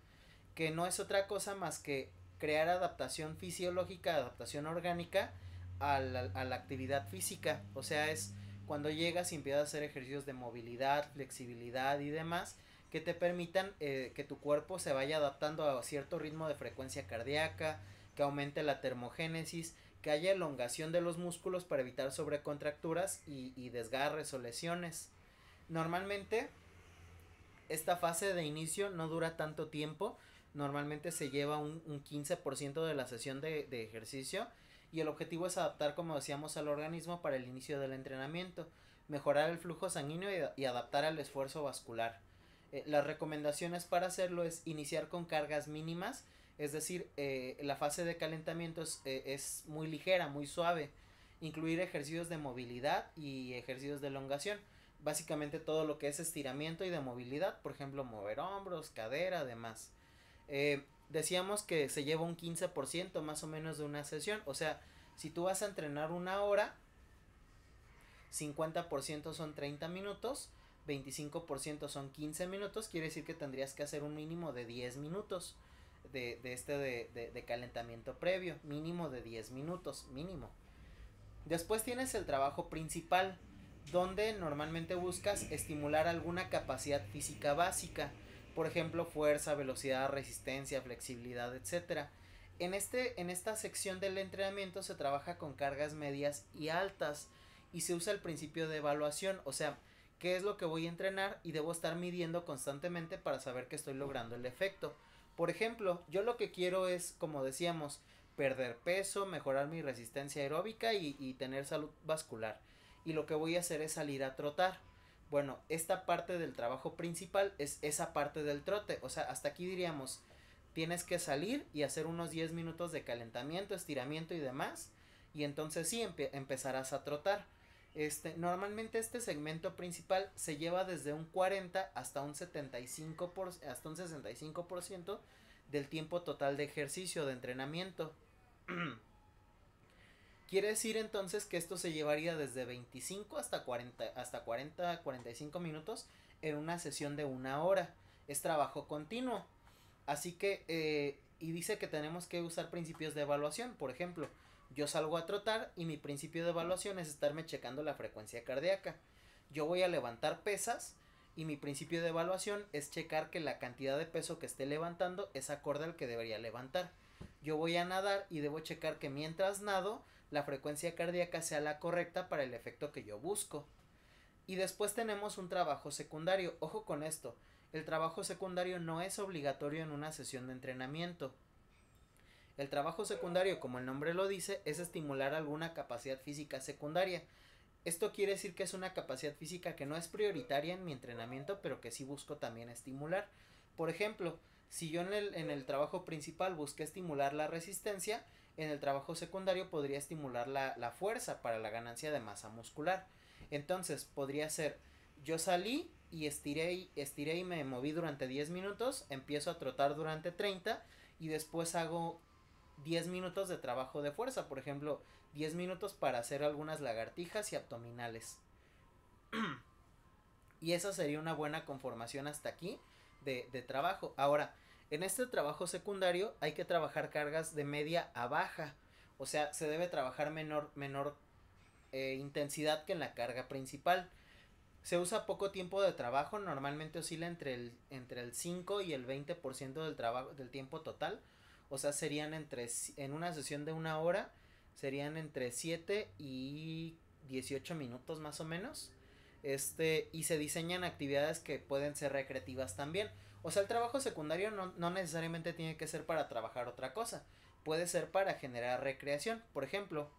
que no es otra cosa más que crear adaptación fisiológica, adaptación orgánica a la actividad física. O sea, es cuando llegas y empiezas a hacer ejercicios de movilidad, flexibilidad y demás, que te permitan que tu cuerpo se vaya adaptando a cierto ritmo de frecuencia cardíaca, que aumente la termogénesis, que haya elongación de los músculos para evitar sobrecontracturas y desgarres o lesiones. Normalmente esta fase de inicio no dura tanto tiempo, normalmente se lleva un 15% de la sesión de ejercicio, y el objetivo es adaptar, como decíamos, al organismo para el inicio del entrenamiento, mejorar el flujo sanguíneo y adaptar al esfuerzo vascular. Las recomendaciones para hacerlo es iniciar con cargas mínimas, es decir, la fase de calentamiento es muy ligera, muy suave. Incluir ejercicios de movilidad y ejercicios de elongación. Básicamente todo lo que es estiramiento y de movilidad, por ejemplo, mover hombros, cadera, demás. Decíamos que se lleva un 15% más o menos de una sesión, o sea, si tú vas a entrenar 1 hora, 50% son 30 minutos, 25% son 15 minutos, quiere decir que tendrías que hacer un mínimo de 10 minutos de calentamiento previo, mínimo de 10 minutos, mínimo. Después tienes el trabajo principal, donde normalmente buscas estimular alguna capacidad física básica, por ejemplo, fuerza, velocidad, resistencia, flexibilidad, etc. En esta sección del entrenamiento se trabaja con cargas medias y altas, y se usa el principio de evaluación, o sea, qué es lo que voy a entrenar y debo estar midiendo constantemente para saber que estoy logrando el efecto. Por ejemplo, yo lo que quiero es, como decíamos, perder peso, mejorar mi resistencia aeróbica y tener salud vascular. Y lo que voy a hacer es salir a trotar. Bueno, esta parte del trabajo principal es esa parte del trote. O sea, hasta aquí diríamos, tienes que salir y hacer unos 10 minutos de calentamiento, estiramiento y demás. Y entonces sí, empezarás a trotar. Normalmente este segmento principal se lleva desde un 40 hasta un 75%, hasta un 65% del tiempo total de ejercicio, de entrenamiento. Quiere decir entonces que esto se llevaría desde 25 hasta 45 minutos en una sesión de 1 hora. Es trabajo continuo. Así que, y dice que tenemos que usar principios de evaluación. Por ejemplo, yo salgo a trotar y mi principio de evaluación es estarme checando la frecuencia cardíaca. Yo voy a levantar pesas y mi principio de evaluación es checar que la cantidad de peso que esté levantando es acorde al que debería levantar. Yo voy a nadar y debo checar que mientras nado la frecuencia cardíaca sea la correcta para el efecto que yo busco. Y después tenemos un trabajo secundario. Ojo con esto, el trabajo secundario no es obligatorio en una sesión de entrenamiento. El trabajo secundario, como el nombre lo dice, es estimular alguna capacidad física secundaria. Esto quiere decir que es una capacidad física que no es prioritaria en mi entrenamiento, pero que sí busco también estimular. Por ejemplo, si yo en el trabajo principal busqué estimular la resistencia, en el trabajo secundario podría estimular la fuerza para la ganancia de masa muscular. Entonces podría ser, yo salí y estiré y me moví durante 10 minutos, empiezo a trotar durante 30 y después hago 10 minutos de trabajo de fuerza, por ejemplo, 10 minutos para hacer algunas lagartijas y abdominales. Y esa sería una buena conformación hasta aquí de trabajo. Ahora, en este trabajo secundario hay que trabajar cargas de media a baja. O sea, se debe trabajar menor intensidad que en la carga principal. Se usa poco tiempo de trabajo, normalmente oscila entre el 5 y el 20% del trabajo, del tiempo total. O sea, serían en una sesión de 1 hora, serían entre 7 y 18 minutos más o menos. Y se diseñan actividades que pueden ser recreativas también. O sea, el trabajo secundario no necesariamente tiene que ser para trabajar otra cosa. Puede ser para generar recreación. Por ejemplo,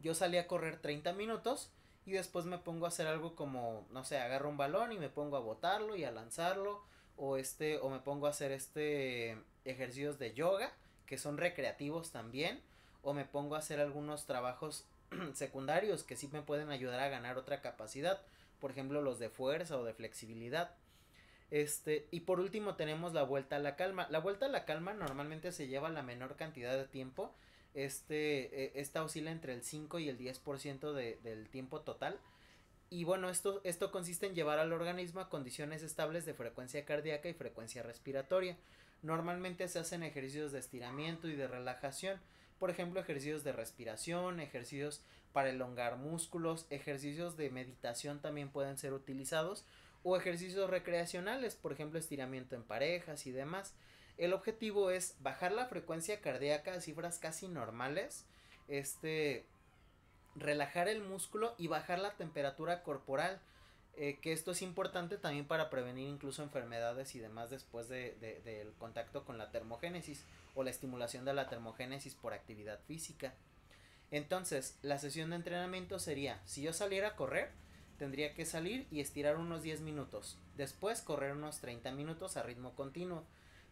yo salí a correr 30 minutos y después me pongo a hacer algo como, no sé, agarro un balón y me pongo a botarlo y a lanzarlo. O me pongo a hacer ejercicios de yoga, que son recreativos también. O me pongo a hacer algunos trabajos secundarios que sí me pueden ayudar a ganar otra capacidad. Por ejemplo, los de fuerza o de flexibilidad. Y por último tenemos la vuelta a la calma. La vuelta a la calma normalmente se lleva la menor cantidad de tiempo. Esta oscila entre el 5 y el 10% del tiempo total. Y bueno, esto consiste en llevar al organismo a condiciones estables de frecuencia cardíaca y frecuencia respiratoria. Normalmente se hacen ejercicios de estiramiento y de relajación. Por ejemplo, ejercicios de respiración, ejercicios para elongar músculos, ejercicios de meditación también pueden ser utilizados. O ejercicios recreacionales, por ejemplo, estiramiento en parejas y demás. El objetivo es bajar la frecuencia cardíaca a cifras casi normales. Relajar el músculo y bajar la temperatura corporal, que esto es importante también para prevenir incluso enfermedades y demás después del contacto con la termogénesis o la estimulación de la termogénesis por actividad física. Entonces, la sesión de entrenamiento sería, si yo saliera a correr, tendría que salir y estirar unos 10 minutos, después correr unos 30 minutos a ritmo continuo,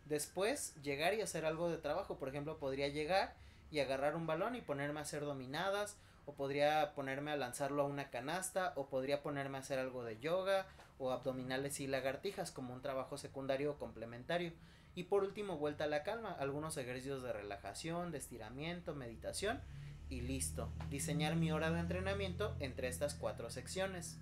después llegar y hacer algo de trabajo, por ejemplo, podría llegar y agarrar un balón y ponerme a hacer dominadas, o podría ponerme a lanzarlo a una canasta, o podría ponerme a hacer algo de yoga o abdominales y lagartijas como un trabajo secundario o complementario. Y por último, vuelta a la calma, algunos ejercicios de relajación, de estiramiento, meditación y listo. Diseñar mi hora de entrenamiento entre estas 4 secciones.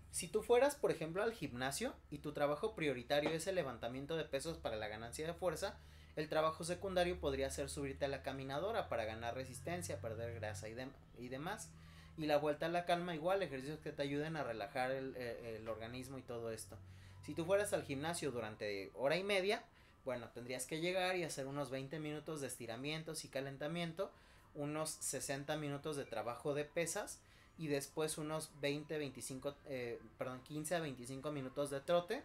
Si tú fueras, por ejemplo, al gimnasio y tu trabajo prioritario es el levantamiento de pesos para la ganancia de fuerza, el trabajo secundario podría ser subirte a la caminadora para ganar resistencia, perder grasa y demás. Y la vuelta a la calma igual, ejercicios que te ayuden a relajar el organismo y todo esto. Si tú fueras al gimnasio durante hora y media, bueno, tendrías que llegar y hacer unos 20 minutos de estiramientos y calentamiento, unos 60 minutos de trabajo de pesas y después unos 15 a 25 minutos de trote,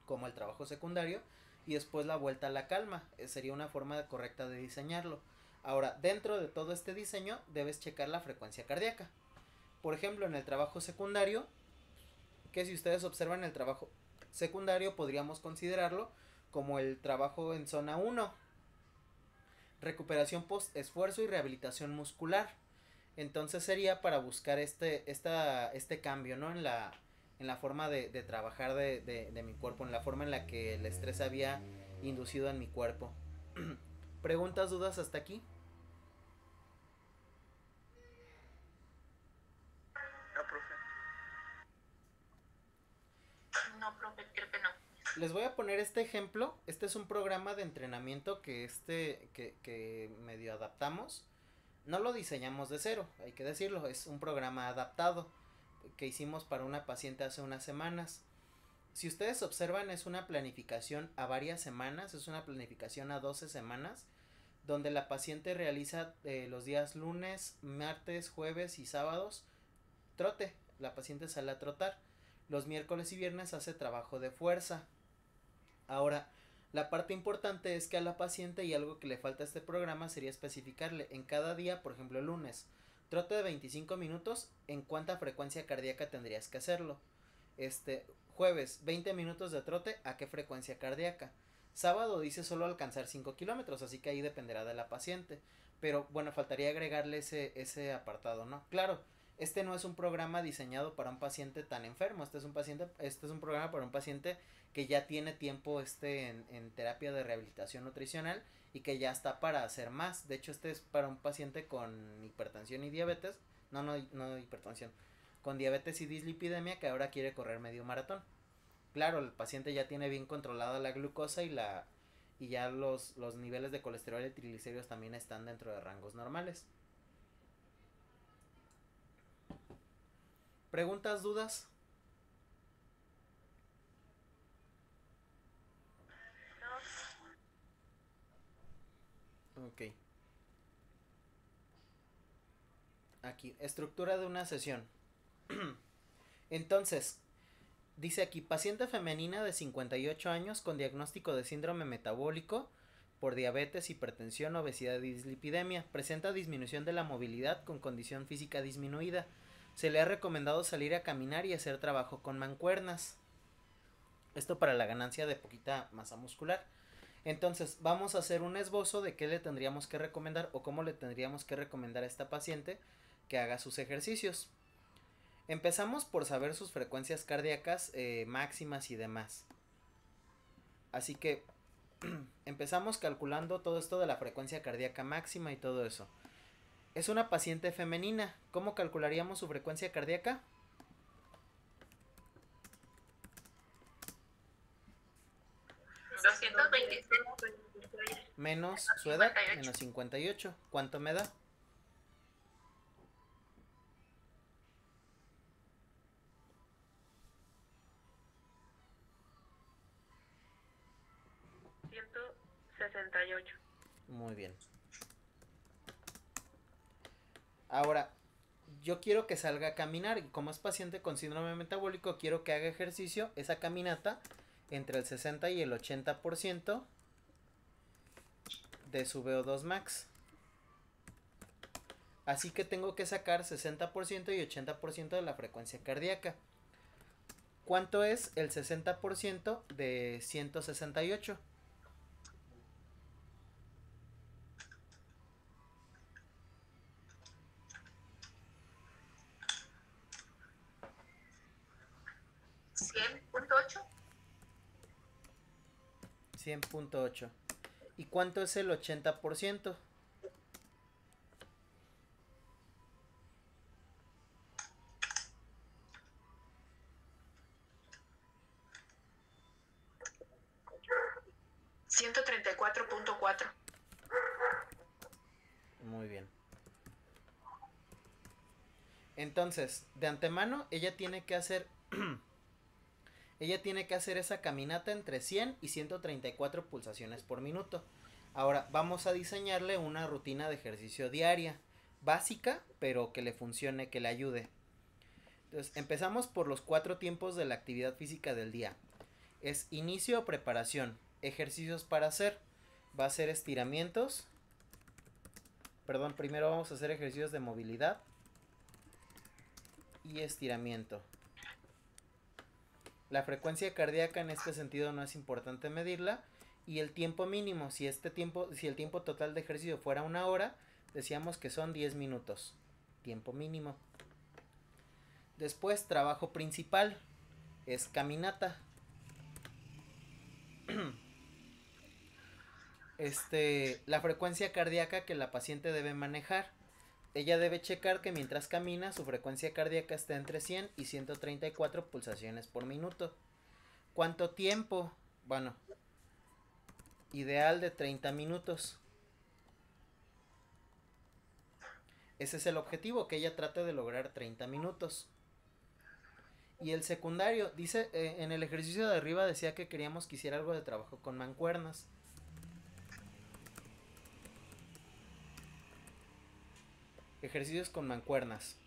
como el trabajo secundario, y después la vuelta a la calma. Sería una forma correcta de diseñarlo. Ahora, dentro de todo este diseño debes checar la frecuencia cardíaca. Por ejemplo, en el trabajo secundario, que si ustedes observan el trabajo secundario, podríamos considerarlo como el trabajo en zona 1, recuperación post esfuerzo y rehabilitación muscular. Entonces sería para buscar este cambio, ¿no? En la forma de trabajar de mi cuerpo, en la forma en la que el estrés había inducido en mi cuerpo. ¿Preguntas, dudas hasta aquí? No, profe. No, profe, creo que no. Les voy a poner este ejemplo. Este es un programa de entrenamiento que medio adaptamos. No lo diseñamos de cero, hay que decirlo. Es un programa adaptado que hicimos para una paciente hace unas semanas. Si ustedes observan, es una planificación a varias semanas, es una planificación a 12 semanas, donde la paciente realiza los días lunes, martes, jueves y sábados trote. La paciente sale a trotar. Los miércoles y viernes hace trabajo de fuerza. Ahora, la parte importante es que a la paciente, y algo que le falta a este programa, sería especificarle en cada día, por ejemplo el lunes, trote de 25 minutos, ¿en cuánta frecuencia cardíaca tendrías que hacerlo? Jueves, 20 minutos de trote, ¿a qué frecuencia cardíaca? Sábado dice solo alcanzar 5 kilómetros, así que ahí dependerá de la paciente. Pero bueno, faltaría agregarle ese apartado, ¿no? Claro, este no es un programa diseñado para un paciente tan enfermo. Este es un programa para un paciente que ya tiene tiempo en terapia de rehabilitación nutricional y que ya está para hacer más. De hecho, este es para un paciente con hipertensión y diabetes. No hipertensión. Con diabetes y dislipidemia que ahora quiere correr medio maratón. Claro, el paciente ya tiene bien controlada la glucosa y ya los niveles de colesterol y triglicéridos también están dentro de rangos normales. ¿Preguntas, dudas? Ok. Aquí, estructura de una sesión. Entonces, dice aquí, paciente femenina de 58 años con diagnóstico de síndrome metabólico por diabetes, hipertensión, obesidad y dislipidemia. Presenta disminución de la movilidad con condición física disminuida. Se le ha recomendado salir a caminar y hacer trabajo con mancuernas. Esto para la ganancia de poquita masa muscular. Entonces, vamos a hacer un esbozo de qué le tendríamos que recomendar o cómo le tendríamos que recomendar a esta paciente que haga sus ejercicios. Empezamos por saber sus frecuencias cardíacas máximas y demás. Así que empezamos calculando todo esto de la frecuencia cardíaca máxima y todo eso. Es una paciente femenina. ¿Cómo calcularíamos su frecuencia cardíaca? Menos su edad, menos 58. ¿Cuánto me da? Muy bien. Ahora, yo quiero que salga a caminar y como es paciente con síndrome metabólico, quiero que haga ejercicio, esa caminata, entre el 60 y el 80% de su VO2 max. Así que tengo que sacar 60% y 80% de la frecuencia cardíaca. ¿Cuánto es el 60% de 168? ¿100.8? 100.8. ¿Y cuánto es el 80%? $134.4. Muy bien. Entonces, de antemano, ella tiene que hacer esa caminata entre 100 y 134 pulsaciones por minuto. Ahora, vamos a diseñarle una rutina de ejercicio diaria, básica, pero que le funcione, que le ayude. Entonces, empezamos por los 4 tiempos de la actividad física del día. Es inicio o preparación, ejercicios para hacer, va a ser estiramientos. Primero vamos a hacer ejercicios de movilidad. y estiramiento. La frecuencia cardíaca en este sentido no es importante medirla. Y el tiempo mínimo, si el tiempo total de ejercicio fuera 1 hora, decíamos que son 10 minutos. Tiempo mínimo. Después, trabajo principal. Es caminata. La frecuencia cardíaca que la paciente debe manejar. Ella debe checar que mientras camina su frecuencia cardíaca está entre 100 y 134 pulsaciones por minuto. ¿Cuánto tiempo? Bueno, ideal de 30 minutos. Ese es el objetivo, que ella trate de lograr 30 minutos. Y el secundario, dice, en el ejercicio de arriba decía que queríamos que hiciera algo de trabajo con mancuernas. Ejercicios con mancuernas.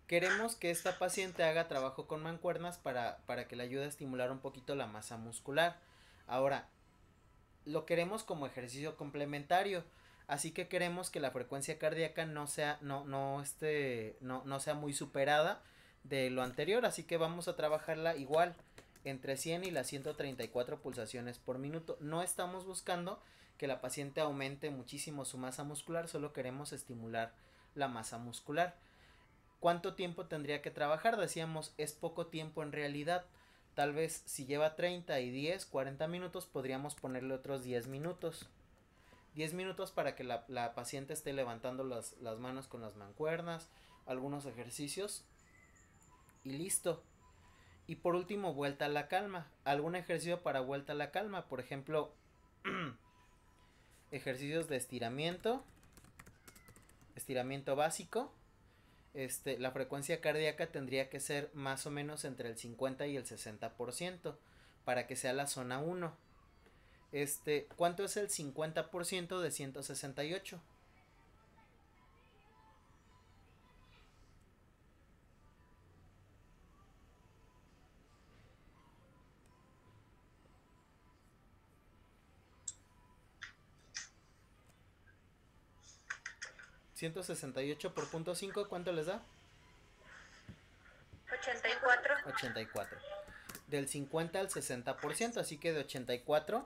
Queremos que esta paciente haga trabajo con mancuernas para que le ayude a estimular un poquito la masa muscular. Ahora, lo queremos como ejercicio complementario, así que queremos que la frecuencia cardíaca no sea muy superada de lo anterior, así que vamos a trabajarla igual, entre 100 y las 134 pulsaciones por minuto. No estamos buscando que la paciente aumente muchísimo su masa muscular, solo queremos estimular la masa muscular. ¿Cuánto tiempo tendría que trabajar? Decíamos, es poco tiempo en realidad. Tal vez si lleva 30 y 10, 40 minutos, podríamos ponerle otros 10 minutos. 10 minutos para que la paciente esté levantando las manos con las mancuernas, algunos ejercicios y listo. Y por último, vuelta a la calma. Algún ejercicio para vuelta a la calma, por ejemplo, ejercicios de estiramiento básico. La frecuencia cardíaca tendría que ser más o menos entre el 50 y el 60% para que sea la zona 1. ¿Cuánto es el 50% de 168? ¿168 por punto 5 cuánto les da? 84. 84. Del 50 al 60%, así que de 84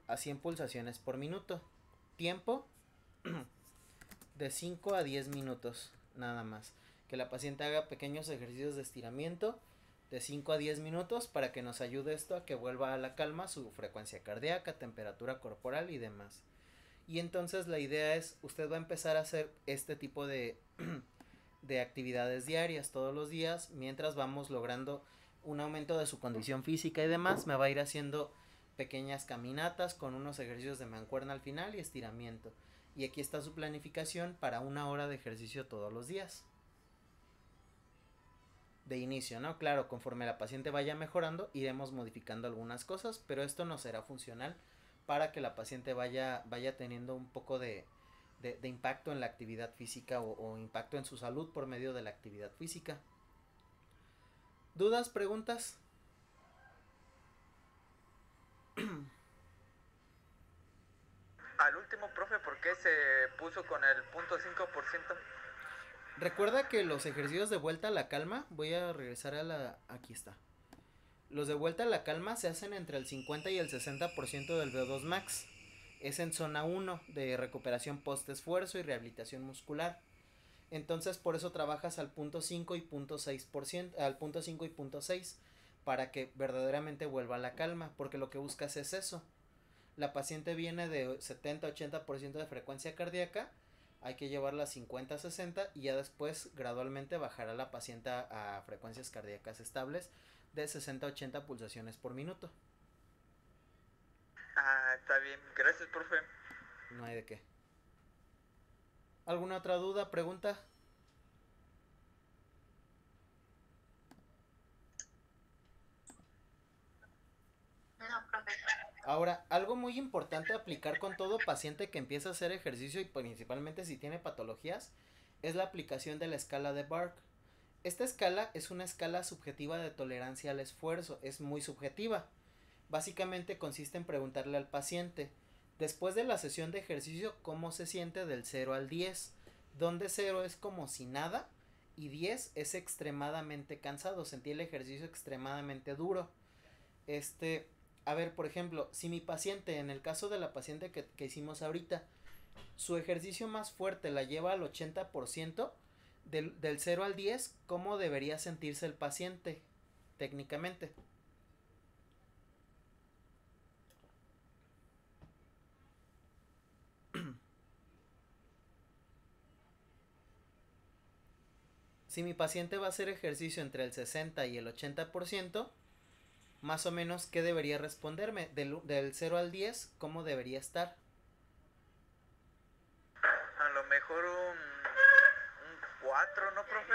a 100 pulsaciones por minuto. Tiempo de 5 a 10 minutos, nada más. Que la paciente haga pequeños ejercicios de estiramiento de 5 a 10 minutos para que nos ayude esto a que vuelva a la calma su frecuencia cardíaca, temperatura corporal y demás. Y entonces la idea es, usted va a empezar a hacer este tipo de actividades diarias todos los días, mientras vamos logrando un aumento de su condición física y demás. Me va a ir haciendo pequeñas caminatas con unos ejercicios de mancuerna al final y estiramiento. Y aquí está su planificación para 1 hora de ejercicio todos los días. De inicio, ¿no? Claro, conforme la paciente vaya mejorando, iremos modificando algunas cosas, pero esto no será funcional para que la paciente vaya teniendo un poco de impacto en la actividad física o impacto en su salud por medio de la actividad física. ¿Dudas, preguntas? Al último, profe, ¿por qué se puso con el 0.5%? Recuerda que los ejercicios de vuelta a la calma, voy a regresar aquí está. Los de vuelta a la calma se hacen entre el 50 y el 60% del VO2 max. Es en zona 1 de recuperación post esfuerzo y rehabilitación muscular. Entonces por eso trabajas al 0.5 y 0.6%, al 0.5 y 0.6 para que verdaderamente vuelva a la calma, porque lo que buscas es eso. La paciente viene de 70-80% de frecuencia cardíaca, hay que llevarla a 50-60 y ya después gradualmente bajar a la paciente a frecuencias cardíacas estables de 60-80 pulsaciones por minuto. Ah, está bien. Gracias, profe. No hay de qué. ¿Alguna otra duda, pregunta? No, profe. Ahora, algo muy importante a aplicar con todo paciente que empieza a hacer ejercicio y principalmente si tiene patologías es la aplicación de la escala de Bark. Esta escala es una escala subjetiva de tolerancia al esfuerzo, es muy subjetiva. Básicamente consiste en preguntarle al paciente, después de la sesión de ejercicio, ¿cómo se siente del 0 al 10? donde 0 es como si nada y 10 es extremadamente cansado, sentí el ejercicio extremadamente duro. A ver, por ejemplo, si mi paciente, en el caso de la paciente que hicimos ahorita, su ejercicio más fuerte la lleva al 80%, del 0 al 10, ¿cómo debería sentirse el paciente técnicamente? Si mi paciente va a hacer ejercicio entre el 60 y el 80%, más o menos, ¿qué debería responderme? Del 0 al 10, ¿cómo debería estar? A lo mejor un 4, ¿no, profe?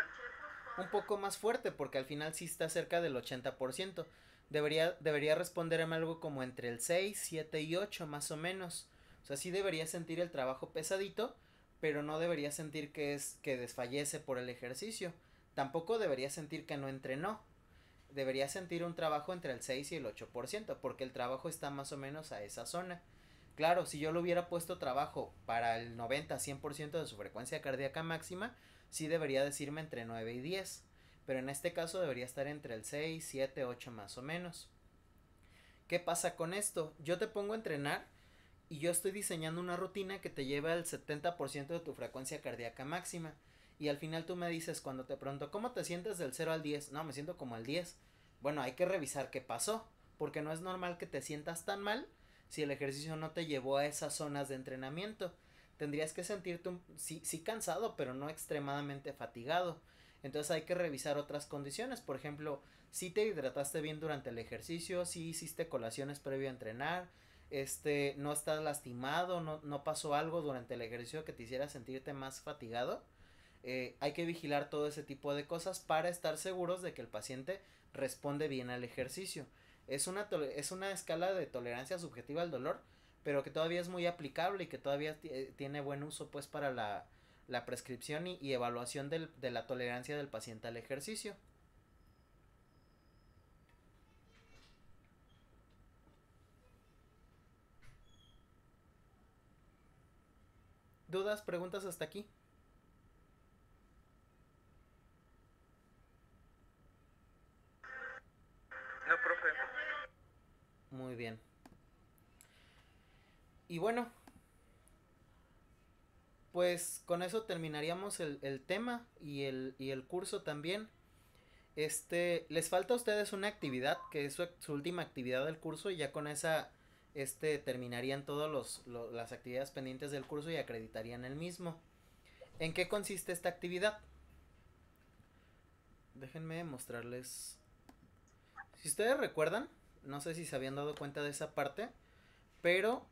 Un poco más fuerte, porque al final sí está cerca del 80%. Debería responderme algo como entre el 6, 7 y 8, más o menos. O sea, sí debería sentir el trabajo pesadito, pero no debería sentir que desfallece por el ejercicio. Tampoco debería sentir que no entrenó. Debería sentir un trabajo entre el 6 y el 8%, porque el trabajo está más o menos a esa zona. Claro, si yo le hubiera puesto trabajo para el 90-100% de su frecuencia cardíaca máxima, sí debería decirme entre 9 y 10. Pero en este caso debería estar entre el 6, 7, 8 más o menos. ¿Qué pasa con esto? Yo te pongo a entrenar y yo estoy diseñando una rutina que te lleve al 70% de tu frecuencia cardíaca máxima. Y al final tú me dices cuando te pregunto, ¿cómo te sientes del 0 al 10? No, me siento como al 10. Bueno, hay que revisar qué pasó, porque no es normal que te sientas tan mal si el ejercicio no te llevó a esas zonas de entrenamiento. Tendrías que sentirte sí cansado, pero no extremadamente fatigado. Entonces hay que revisar otras condiciones. Por ejemplo, si te hidrataste bien durante el ejercicio, si hiciste colaciones previo a entrenar, no estás lastimado, no pasó algo durante el ejercicio que te hiciera sentirte más fatigado. Hay que vigilar todo ese tipo de cosas para estar seguros de que el paciente responde bien al ejercicio. Es una escala de tolerancia subjetiva al dolor, pero que todavía es muy aplicable y que todavía tiene buen uso pues para la prescripción y evaluación de la tolerancia del paciente al ejercicio. ¿Dudas, preguntas hasta aquí? No, profe. Muy bien. Y bueno, pues con eso terminaríamos el tema y el curso también. Les falta a ustedes una actividad que es su última actividad del curso y ya con esa terminarían todas las actividades pendientes del curso y acreditarían el mismo. ¿En qué consiste esta actividad? Déjenme mostrarles. Si ustedes recuerdan, no sé si se habían dado cuenta de esa parte, pero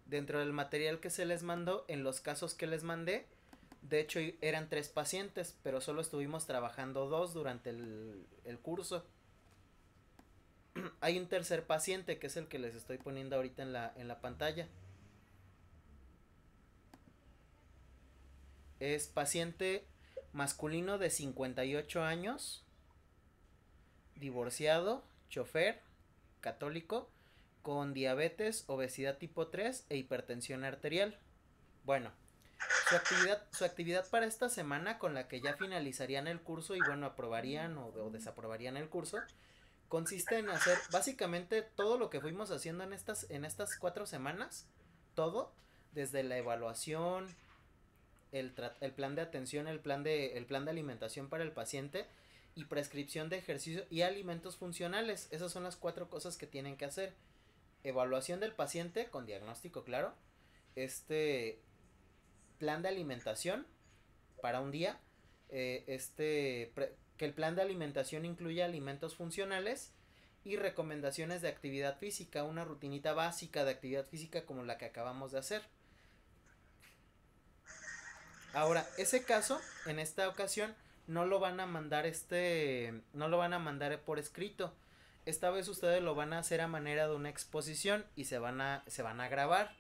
dentro del material que se les mandó, en los casos que les mandé, de hecho eran 3 pacientes, pero solo estuvimos trabajando 2 durante el curso. Hay un tercer paciente que es el que les estoy poniendo ahorita en la pantalla. Es paciente masculino de 58 años, divorciado, chofer, católico, con diabetes, obesidad tipo 3 e hipertensión arterial. Bueno, su actividad para esta semana, con la que ya finalizarían el curso y bueno, aprobarían o desaprobarían el curso, consiste en hacer básicamente todo lo que fuimos haciendo en estas 4 semanas, todo, desde la evaluación, el plan de atención, el plan de alimentación para el paciente y prescripción de ejercicio y alimentos funcionales. Esas son las 4 cosas que tienen que hacer. Evaluación del paciente con diagnóstico claro, plan de alimentación para un día, que el plan de alimentación incluya alimentos funcionales y recomendaciones de actividad física, una rutinita básica de actividad física como la que acabamos de hacer. Ahora, ese caso, en esta ocasión, no lo van a mandar no lo van a mandar por escrito. Esta vez ustedes lo van a hacer a manera de una exposición y se van a grabar.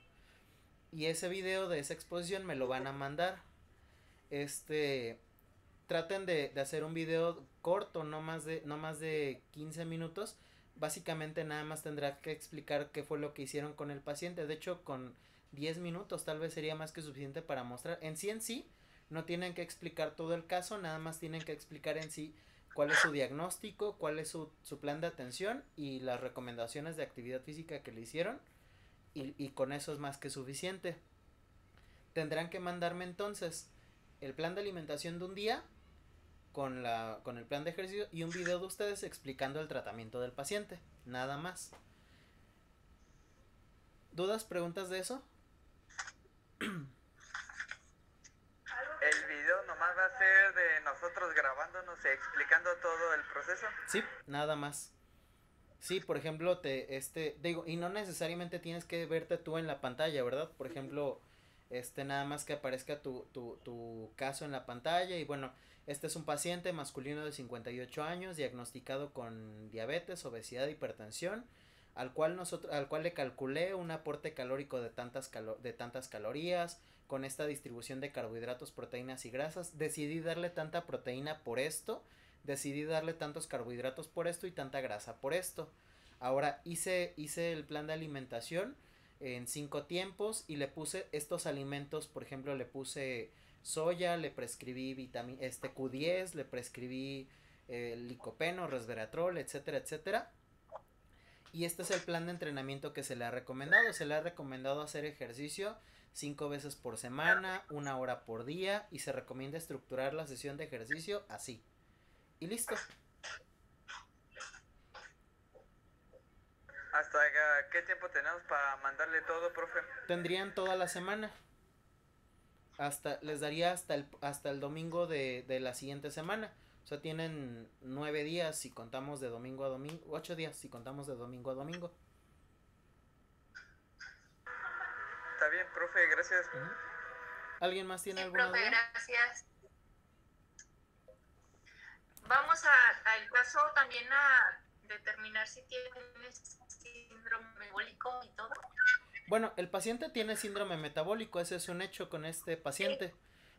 Y ese video de esa exposición me lo van a mandar. Traten de hacer un video corto, no más de 15 minutos. Básicamente nada más tendrá que explicar qué fue lo que hicieron con el paciente. De hecho, 10 minutos tal vez sería más que suficiente para mostrar. En sí, no tienen que explicar todo el caso, nada más tienen que explicar en sí cuál es su diagnóstico, cuál es su plan de atención y las recomendaciones de actividad física que le hicieron. Y con eso es más que suficiente. Tendrán que mandarme entonces el plan de alimentación de un día con el plan de ejercicio y un video de ustedes explicando el tratamiento del paciente. Nada más. ¿Dudas, preguntas de eso? ¿El video nomás va a ser de nosotros grabándonos y explicando todo el proceso? Sí, nada más. Sí, por ejemplo, digo, y no necesariamente tienes que verte tú en la pantalla, ¿verdad? Por ejemplo, nada más que aparezca tu caso en la pantalla y bueno, este es un paciente masculino de 58 años diagnosticado con diabetes, obesidad, hipertensión, al cual le calculé un aporte calórico de tantas calorías, con esta distribución de carbohidratos, proteínas y grasas. Decidí darle tanta proteína por esto, decidí darle tantos carbohidratos por esto y tanta grasa por esto. Ahora hice el plan de alimentación en 5 tiempos y le puse estos alimentos, por ejemplo, le puse soya, le prescribí Q10, le prescribí licopeno, resveratrol, etcétera, etcétera. Y este es el plan de entrenamiento que se le ha recomendado. Se le ha recomendado hacer ejercicio 5 veces por semana, 1 hora por día, y se recomienda estructurar la sesión de ejercicio así. Y listo. ¿Hasta qué tiempo tenemos para mandarle todo, profe? Tendrían toda la semana. Les daría hasta el domingo de la siguiente semana. O sea, tienen 9 días si contamos de domingo a domingo. 8 días si contamos de domingo a domingo. Está bien, profe, gracias. ¿Alguien más tiene Sí, alguna profe, duda? gracias. Vamos al caso también a determinar si tienes síndrome metabólico y todo. Bueno, el paciente tiene síndrome metabólico, ese es un hecho con este paciente,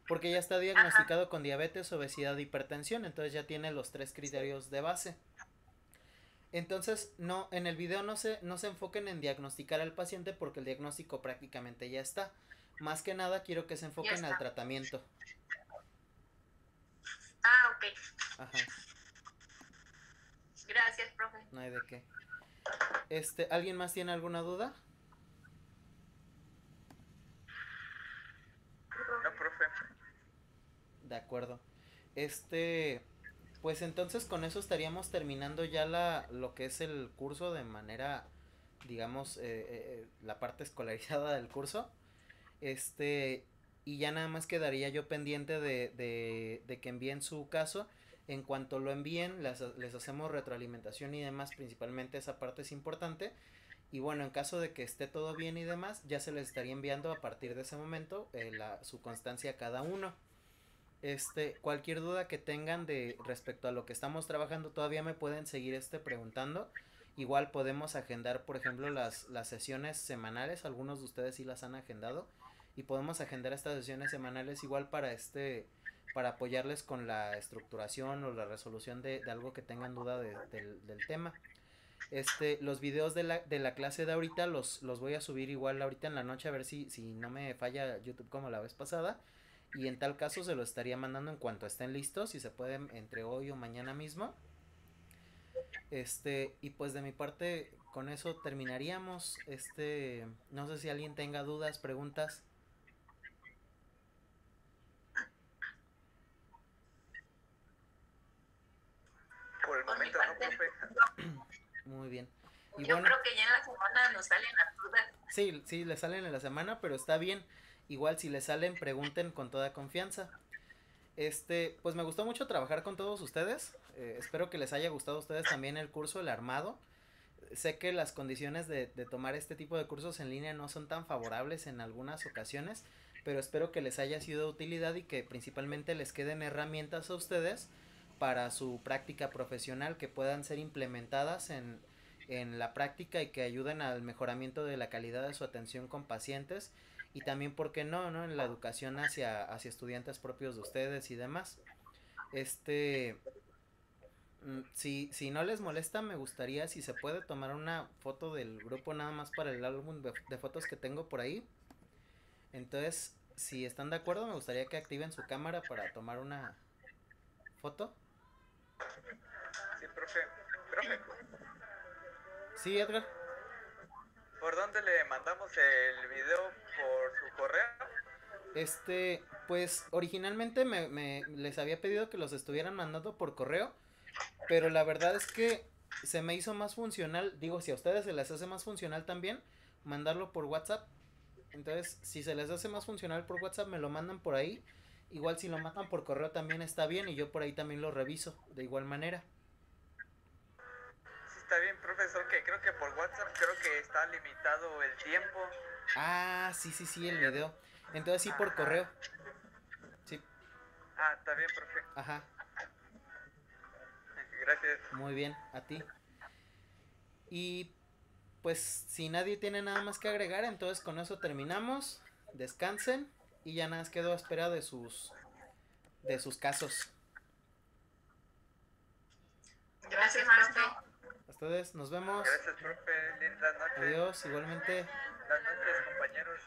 porque ya está diagnosticado con diabetes, obesidad, hipertensión, entonces ya tiene los 3 criterios de base. Entonces, no, en el video no se enfoquen en diagnosticar al paciente porque el diagnóstico prácticamente ya está. Más que nada quiero que se enfoquen al tratamiento. Ah, ok. Ajá. Gracias, profe. No hay de qué. ¿Alguien más tiene alguna duda? No, profe. De acuerdo. Pues entonces con eso estaríamos terminando ya lo que es el curso de manera, digamos, la parte escolarizada del curso. Y ya nada más quedaría yo pendiente de que envíen su caso. En cuanto lo envíen, les hacemos retroalimentación y demás, principalmente esa parte es importante. Y bueno, en caso de que esté todo bien y demás, ya se les estaría enviando a partir de ese momento su constancia a cada uno. Cualquier duda que tengan respecto a lo que estamos trabajando, todavía me pueden seguir preguntando. Igual podemos agendar, por ejemplo, las sesiones semanales, algunos de ustedes sí las han agendado, y podemos agendar estas sesiones semanales igual para apoyarles con la estructuración o la resolución de algo que tengan duda del tema. Los videos de la clase de ahorita los voy a subir igual ahorita en la noche, a ver si no me falla YouTube como la vez pasada. Y en tal caso se los estaría mandando en cuanto estén listos, si se pueden entre hoy o mañana mismo. Y pues de mi parte con eso terminaríamos. No sé si alguien tenga dudas, preguntas. Por el momento no, profe. Muy bien. Y Yo bueno, creo que ya en la semana nos salen las dudas. sí, les salen en la semana, pero está bien. Igual si les salen, pregunten con toda confianza. Pues me gustó mucho trabajar con todos ustedes. Espero que les haya gustado a ustedes también el curso, el armado. Sé que las condiciones de tomar este tipo de cursos en línea no son tan favorables en algunas ocasiones, pero espero que les haya sido de utilidad y que principalmente les queden herramientas a ustedes para su práctica profesional que puedan ser implementadas en la práctica y que ayuden al mejoramiento de la calidad de su atención con pacientes y también, ¿por qué no, en la educación hacia estudiantes propios de ustedes y demás. Si no les molesta, me gustaría si se puede tomar una foto del grupo nada más para el álbum de fotos que tengo por ahí. Entonces, si están de acuerdo, me gustaría que activen su cámara para tomar una foto. Sí, profe. Profe, Sí, Edgar. ¿por dónde le mandamos el video? ¿Por su correo? Pues originalmente les había pedido que los estuvieran mandando por correo, pero la verdad es que se me hizo más funcional, digo, si a ustedes se les hace más funcional también, mandarlo por WhatsApp. Entonces, si se les hace más funcional por WhatsApp, me lo mandan por ahí. Igual si lo mandan por correo también está bien y yo por ahí también lo reviso de igual manera. Sí, está bien, profesor, que creo que por WhatsApp creo que está limitado el tiempo. Ah, sí, el video. Entonces sí por Ajá. correo. Sí, Ah, está bien, profe. ajá, Gracias. muy bien, a ti. Y pues si nadie tiene nada más que agregar, entonces con eso terminamos. Descansen y ya nada más quedo a espera de sus casos. Gracias, profe. A ustedes, nos vemos. Gracias, profe. Lindas noches. Adiós, igualmente. Buenas noches, compañeros.